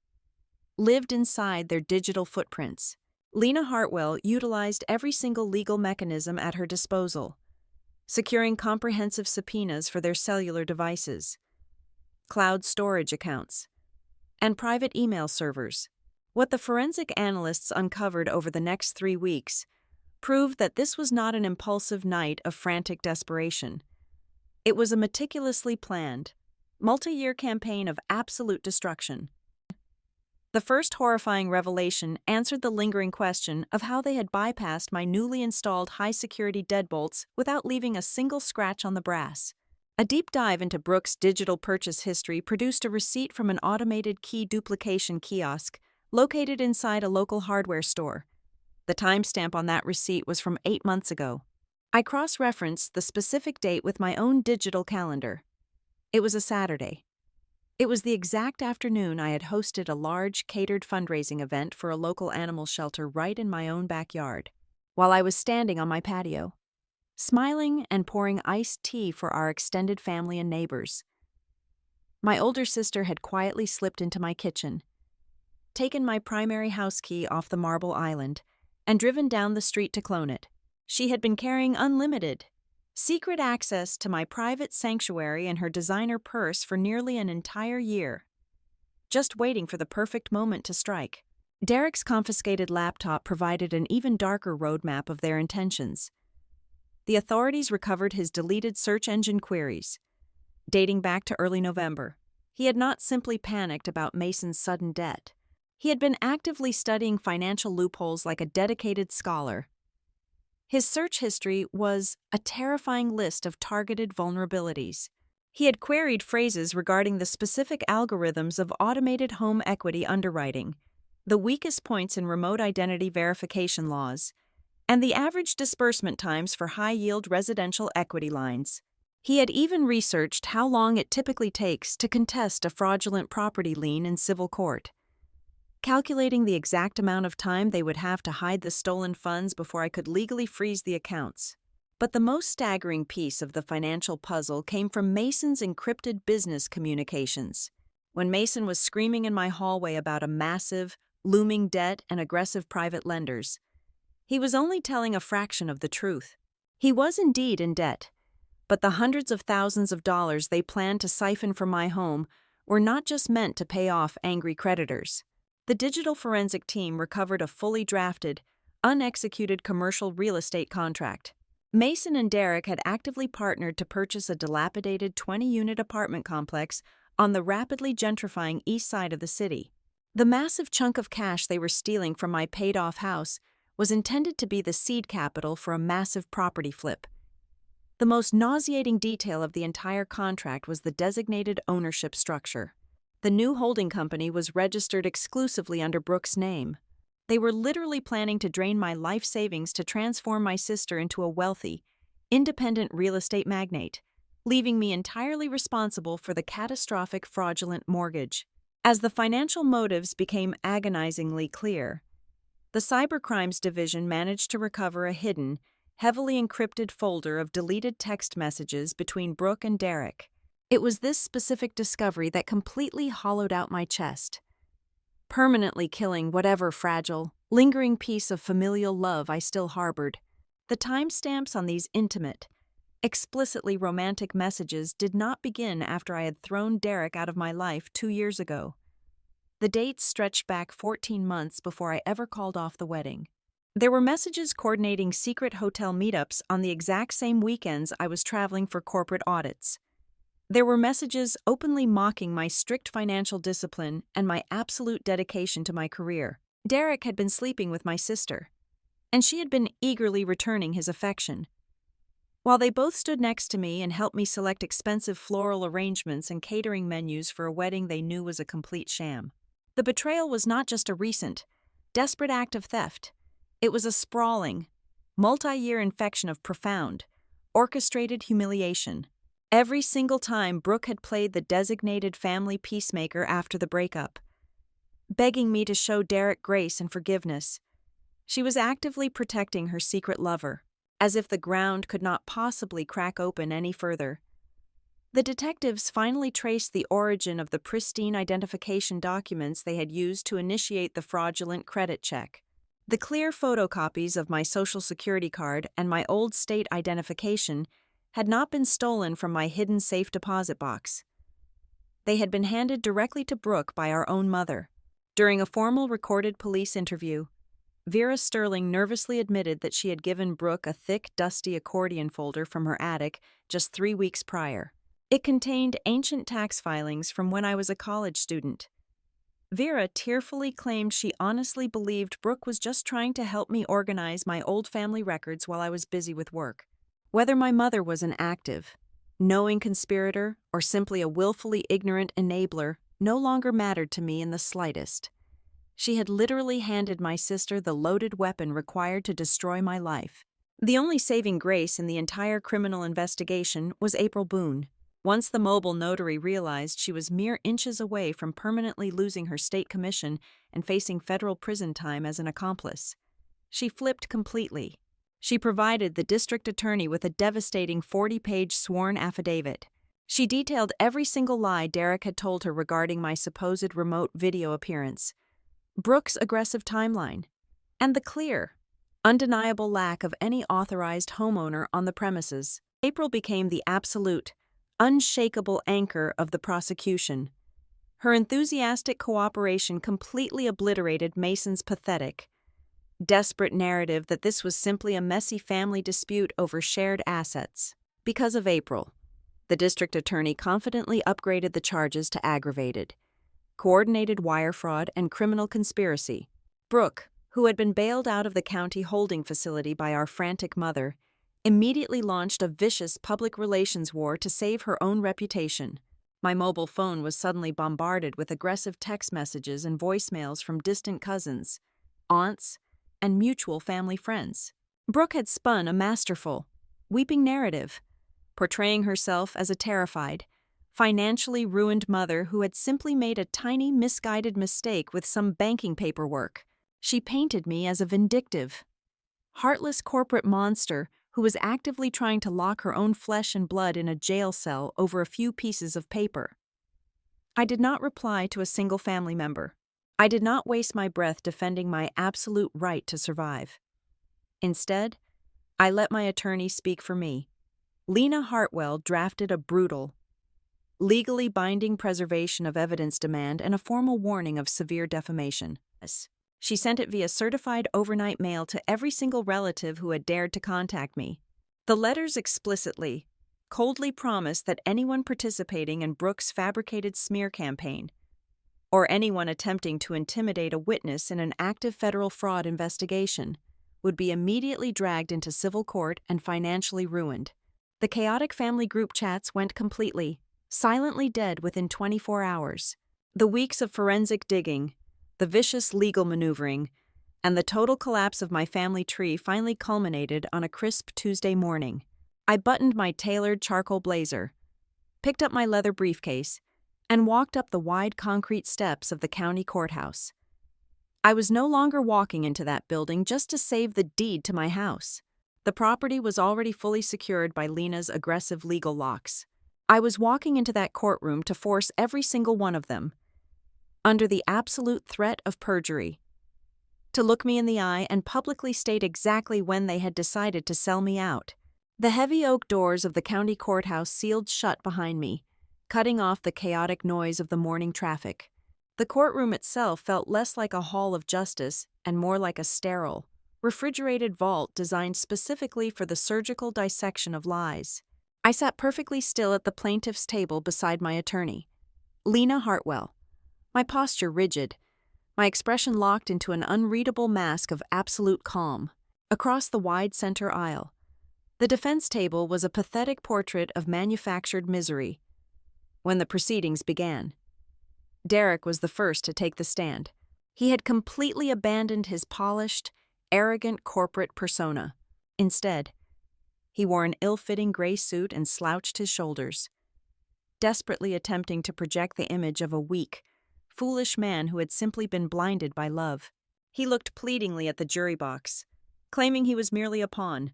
lived inside their digital footprints. Lena Hartwell utilized every single legal mechanism at her disposal, securing comprehensive subpoenas for their cellular devices, cloud storage accounts, and private email servers. What the forensic analysts uncovered over the next 3 weeks proved that this was not an impulsive night of frantic desperation. It was a meticulously planned, multi-year campaign of absolute destruction. The first horrifying revelation answered the lingering question of how they had bypassed my newly installed high-security deadbolts without leaving a single scratch on the brass. A deep dive into Brooke's digital purchase history produced a receipt from an automated key duplication kiosk located inside a local hardware store. The timestamp on that receipt was from 8 months ago. I cross-referenced the specific date with my own digital calendar. It was a Saturday. It was the exact afternoon I had hosted a large, catered fundraising event for a local animal shelter right in my own backyard. While I was standing on my patio, smiling and pouring iced tea for our extended family and neighbors, my older sister had quietly slipped into my kitchen, taken my primary house key off the marble island, and driven down the street to clone it. She had been carrying unlimited, secret access to my private sanctuary in her designer purse for nearly an entire year, just waiting for the perfect moment to strike. Derek's confiscated laptop provided an even darker roadmap of their intentions. The authorities recovered his deleted search engine queries, dating back to early November. He had not simply panicked about Mason's sudden death. He had been actively studying financial loopholes like a dedicated scholar. His search history was a terrifying list of targeted vulnerabilities, He had queried phrases regarding the specific algorithms of automated home equity underwriting, the weakest points in remote identity verification laws, and the average disbursement times for high-yield residential equity lines. He had even researched how long it typically takes to contest a fraudulent property lien in civil court, calculating the exact amount of time they would have to hide the stolen funds before I could legally freeze the accounts. But the most staggering piece of the financial puzzle came from Mason's encrypted business communications. When Mason was screaming in my hallway about a massive, looming debt and aggressive private lenders, he was only telling a fraction of the truth. He was indeed in debt, but the hundreds of thousands of dollars they planned to siphon from my home were not just meant to pay off angry creditors. The digital forensic team recovered a fully drafted, unexecuted commercial real estate contract. Mason and Derek had actively partnered to purchase a dilapidated 20-unit apartment complex on the rapidly gentrifying east side of the city. The massive chunk of cash they were stealing from my paid-off house was intended to be the seed capital for a massive property flip. The most nauseating detail of the entire contract was the designated ownership structure. The new holding company was registered exclusively under Brooke's name. They were literally planning to drain my life savings to transform my sister into a wealthy, independent real estate magnate, leaving me entirely responsible for the catastrophic fraudulent mortgage. As the financial motives became agonizingly clear, the Cybercrimes Division managed to recover a hidden, heavily encrypted folder of deleted text messages between Brooke and Derek. It was this specific discovery that completely hollowed out my chest, permanently killing whatever fragile, lingering piece of familial love I still harbored. The timestamps on these intimate, explicitly romantic messages did not begin after I had thrown Derek out of my life 2 years ago. The dates stretched back 14 months before I ever called off the wedding. There were messages coordinating secret hotel meetups on the exact same weekends I was traveling for corporate audits. There were messages openly mocking my strict financial discipline and my absolute dedication to my career. Derek had been sleeping with my sister, and she had been eagerly returning his affection. While they both stood next to me and helped me select expensive floral arrangements and catering menus for a wedding they knew was a complete sham. The betrayal was not just a recent, desperate act of theft. It was a sprawling, multi-year infection of profound, orchestrated humiliation. Every single time Brooke had played the designated family peacemaker after the breakup, begging me to show Derek grace and forgiveness, she was actively protecting her secret lover, as if the ground could not possibly crack open any further. The detectives finally traced the origin of the pristine identification documents they had used to initiate the fraudulent credit check. The clear photocopies of my Social Security card and my old state identification had not been stolen from my hidden safe deposit box. They had been handed directly to Brooke by our own mother. During a formal recorded police interview, Vera Sterling nervously admitted that she had given Brooke a thick, dusty accordion folder from her attic just 3 weeks prior. It contained ancient tax filings from when I was a college student. Vera tearfully claimed she honestly believed Brooke was just trying to help me organize my old family records while I was busy with work. Whether my mother was an active, knowing conspirator or simply a willfully ignorant enabler no longer mattered to me in the slightest. She had literally handed my sister the loaded weapon required to destroy my life. The only saving grace in the entire criminal investigation was April Boone. Once the mobile notary realized she was mere inches away from permanently losing her state commission and facing federal prison time as an accomplice, she flipped completely. She provided the district attorney with a devastating 40-page sworn affidavit. She detailed every single lie Derek had told her regarding my supposed remote video appearance, Brooke's aggressive timeline, and the clear, undeniable lack of any authorized homeowner on the premises. April became the absolute, unshakable anchor of the prosecution. Her enthusiastic cooperation completely obliterated Mason's pathetic, desperate narrative that this was simply a messy family dispute over shared assets. Because of April, the district attorney confidently upgraded the charges to aggravated, coordinated wire fraud, and criminal conspiracy. Brooke, who had been bailed out of the county holding facility by our frantic mother, immediately launched a vicious public relations war to save her own reputation. My mobile phone was suddenly bombarded with aggressive text messages and voicemails from distant cousins, aunts, and mutual family friends. Brooke had spun a masterful, weeping narrative, portraying herself as a terrified, financially ruined mother who had simply made a tiny, misguided mistake with some banking paperwork. She painted me as a vindictive, heartless corporate monster who was actively trying to lock her own flesh and blood in a jail cell over a few pieces of paper. I did not reply to a single family member. I did not waste my breath defending my absolute right to survive. Instead, I let my attorney speak for me. Lena Hartwell drafted a brutal, legally binding preservation of evidence demand and a formal warning of severe defamation. She sent it via certified overnight mail to every single relative who had dared to contact me. The letters explicitly, coldly promised that anyone participating in Brooke's fabricated smear campaign, or anyone attempting to intimidate a witness in an active federal fraud investigation, would be immediately dragged into civil court and financially ruined. The chaotic family group chats went completely, silently dead within 24 hours. The weeks of forensic digging, the vicious legal maneuvering, and the total collapse of my family tree finally culminated on a crisp Tuesday morning. I buttoned my tailored charcoal blazer, picked up my leather briefcase, and walked up the wide concrete steps of the county courthouse. I was no longer walking into that building just to save the deed to my house. The property was already fully secured by Lena's aggressive legal locks. I was walking into that courtroom to force every single one of them, under the absolute threat of perjury, to look me in the eye and publicly state exactly when they had decided to sell me out. The heavy oak doors of the county courthouse sealed shut behind me, cutting off the chaotic noise of the morning traffic. The courtroom itself felt less like a hall of justice and more like a sterile, refrigerated vault designed specifically for the surgical dissection of lies. I sat perfectly still at the plaintiff's table beside my attorney, Lena Hartwell, my posture rigid, my expression locked into an unreadable mask of absolute calm. Across the wide center aisle, the defense table was a pathetic portrait of manufactured misery. When the proceedings began, Derek was the first to take the stand. He had completely abandoned his polished, arrogant corporate persona. Instead, he wore an ill-fitting gray suit and slouched his shoulders, desperately attempting to project the image of a weak, foolish man who had simply been blinded by love. He looked pleadingly at the jury box, claiming he was merely a pawn,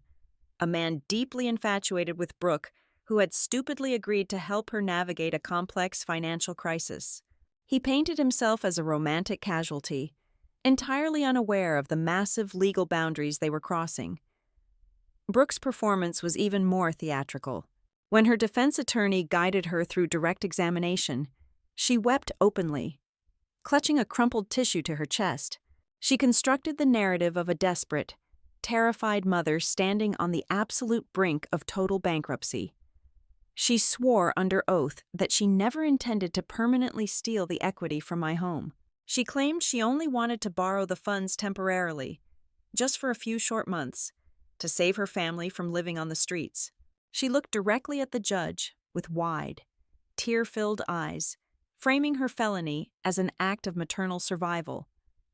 a man deeply infatuated with Brooke who had stupidly agreed to help her navigate a complex financial crisis. He painted himself as a romantic casualty, entirely unaware of the massive legal boundaries they were crossing. Brooke's performance was even more theatrical. When her defense attorney guided her through direct examination, she wept openly. Clutching a crumpled tissue to her chest, she constructed the narrative of a desperate, terrified mother standing on the absolute brink of total bankruptcy. She swore under oath that she never intended to permanently steal the equity from my home. She claimed she only wanted to borrow the funds temporarily, just for a few short months, to save her family from living on the streets. She looked directly at the judge with wide, tear-filled eyes, framing her felony as an act of maternal survival,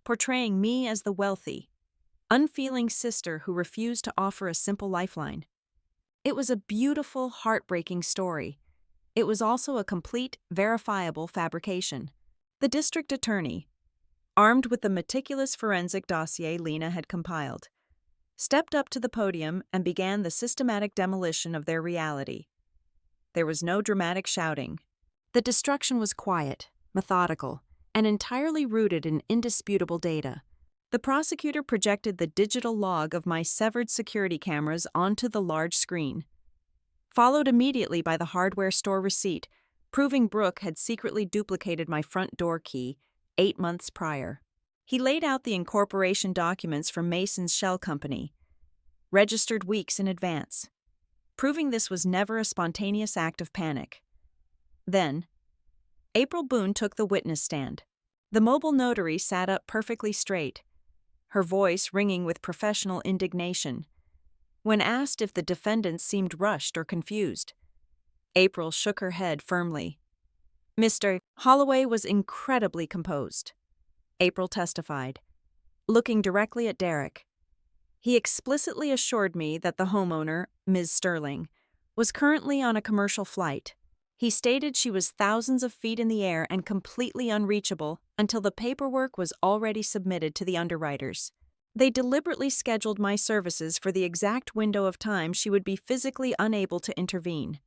portraying me as the wealthy, unfeeling sister who refused to offer a simple lifeline. It was a beautiful, heartbreaking story. It was also a complete, verifiable fabrication. The district attorney, armed with the meticulous forensic dossier Lena had compiled, stepped up to the podium and began the systematic demolition of their reality. There was no dramatic shouting. The destruction was quiet, methodical, and entirely rooted in indisputable data. The prosecutor projected the digital log of my severed security cameras onto the large screen, followed immediately by the hardware store receipt, proving Brooke had secretly duplicated my front door key 8 months prior. He laid out the incorporation documents from Mason's shell company, registered weeks in advance, proving this was never a spontaneous act of panic. Then, April Boone took the witness stand. The mobile notary sat up perfectly straight, her voice ringing with professional indignation. when asked if the defendants seemed rushed or confused. April shook her head firmly. Mr. Holloway was incredibly composed, April testified, looking directly at Derek. He explicitly assured me that the homeowner, Ms. Sterling, was currently on a commercial flight. He stated she was thousands of feet in the air and completely unreachable until the paperwork was already submitted to the underwriters. They deliberately scheduled my services for the exact window of time she would be physically unable to intervene.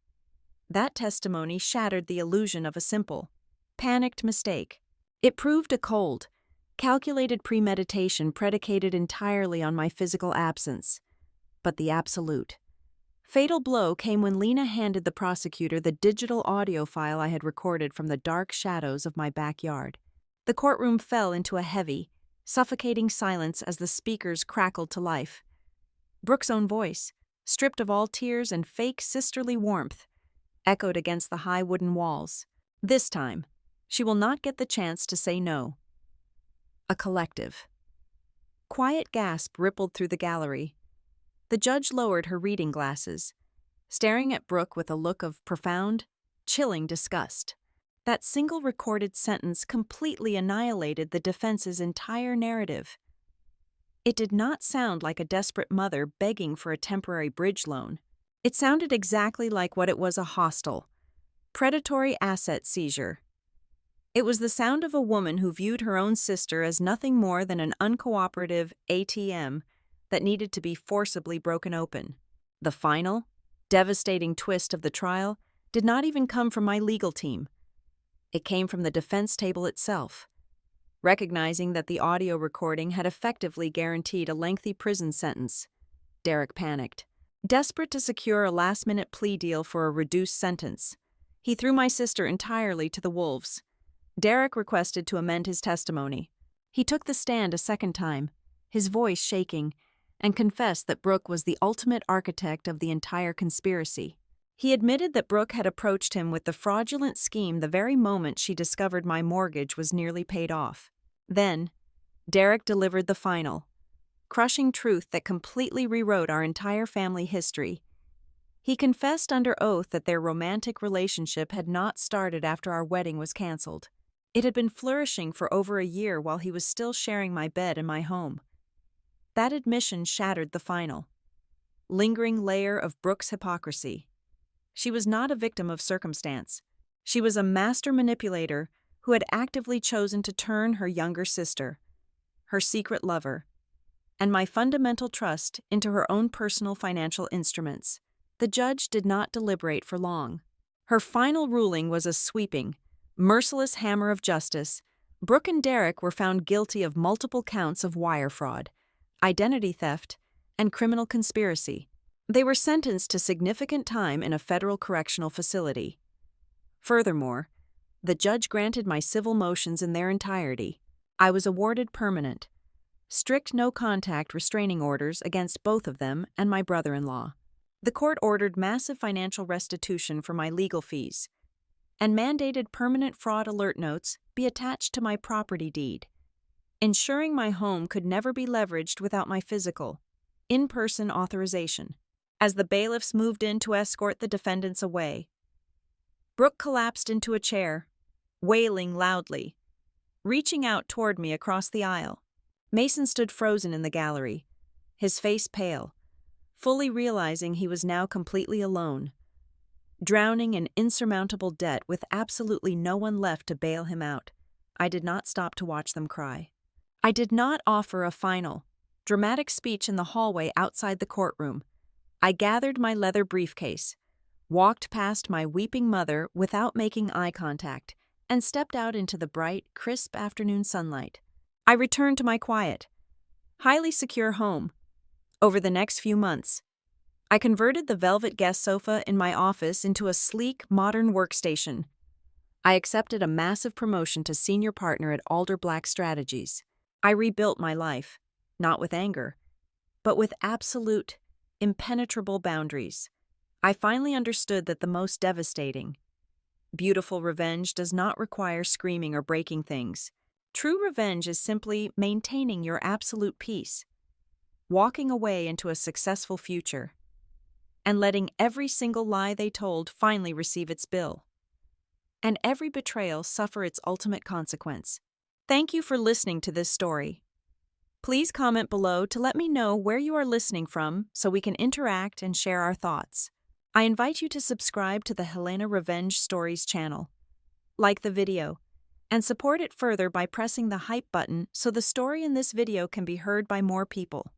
That testimony shattered the illusion of a simple, panicked mistake. It proved a cold, calculated premeditation predicated entirely on my physical absence. But the absolute, fatal blow came when Lena handed the prosecutor the digital audio file I had recorded from the dark shadows of my backyard. The courtroom fell into a heavy, suffocating silence as the speakers crackled to life. Brooke's own voice, stripped of all tears and fake sisterly warmth, echoed against the high wooden walls. This time, she will not get the chance to say no. A collective. Quiet gasp rippled through the gallery. The judge lowered her reading glasses, staring at Brooke with a look of profound, chilling disgust. That single recorded sentence completely annihilated the defense's entire narrative. It did not sound like a desperate mother begging for a temporary bridge loan. It sounded exactly like what it was: a hostile, predatory asset seizure. It was the sound of a woman who viewed her own sister as nothing more than an uncooperative ATM that needed to be forcibly broken open. The final, devastating twist of the trial did not even come from my legal team. It came from the defense table itself. Recognizing that the audio recording had effectively guaranteed a lengthy prison sentence, Derek panicked. Desperate to secure a last-minute plea deal for a reduced sentence, he threw my sister entirely to the wolves. Derek requested to amend his testimony. He took the stand a second time, his voice shaking, and confessed that Brooke was the ultimate architect of the entire conspiracy. He admitted that Brooke had approached him with the fraudulent scheme the very moment she discovered my mortgage was nearly paid off. Then, Derek delivered the final, crushing truth that completely rewrote our entire family history. He confessed under oath that their romantic relationship had not started after our wedding was canceled. It had been flourishing for over a year while he was still sharing my bed and my home. That admission shattered the final, lingering layer of Brooke's hypocrisy. She was not a victim of circumstance. She was a master manipulator who had actively chosen to turn her younger sister, her secret lover, and my fundamental trust into her own personal financial instruments. The judge did not deliberate for long. Her final ruling was a sweeping, merciless hammer of justice. Brooke and Derek were found guilty of multiple counts of wire fraud, identity theft, and criminal conspiracy. They were sentenced to significant time in a federal correctional facility. Furthermore, the judge granted my civil motions in their entirety. I was awarded permanent, strict no-contact restraining orders against both of them and my brother-in-law. The court ordered massive financial restitution for my legal fees and mandated permanent fraud alert notes be attached to my property deed, ensuring my home could never be leveraged without my physical, in-person authorization. As the bailiffs moved in to escort the defendants away, Brooke collapsed into a chair, wailing loudly, reaching out toward me across the aisle. Mason stood frozen in the gallery, his face pale, fully realizing he was now completely alone, drowning in insurmountable debt with absolutely no one left to bail him out. I did not stop to watch them cry. I did not offer a final, dramatic speech in the hallway outside the courtroom. I gathered my leather briefcase, walked past my weeping mother without making eye contact, and stepped out into the bright, crisp afternoon sunlight. I returned to my quiet, highly secure home. Over the next few months, I converted the velvet guest sofa in my office into a sleek, modern workstation. I accepted a massive promotion to senior partner at Alder Black Strategies. I rebuilt my life, not with anger, but with absolute, impenetrable boundaries. I finally understood that the most devastating, beautiful revenge does not require screaming or breaking things. True revenge is simply maintaining your absolute peace. walking away into a successful future, and letting every single lie they told finally receive its bill, and every betrayal suffer its ultimate consequence. Thank you for listening to this story. Please comment below to let me know where you are listening from so we can interact and share our thoughts. I invite you to subscribe to the Helena Revenge Stories channel, like the video, and support it further by pressing the hype button so the story in this video can be heard by more people.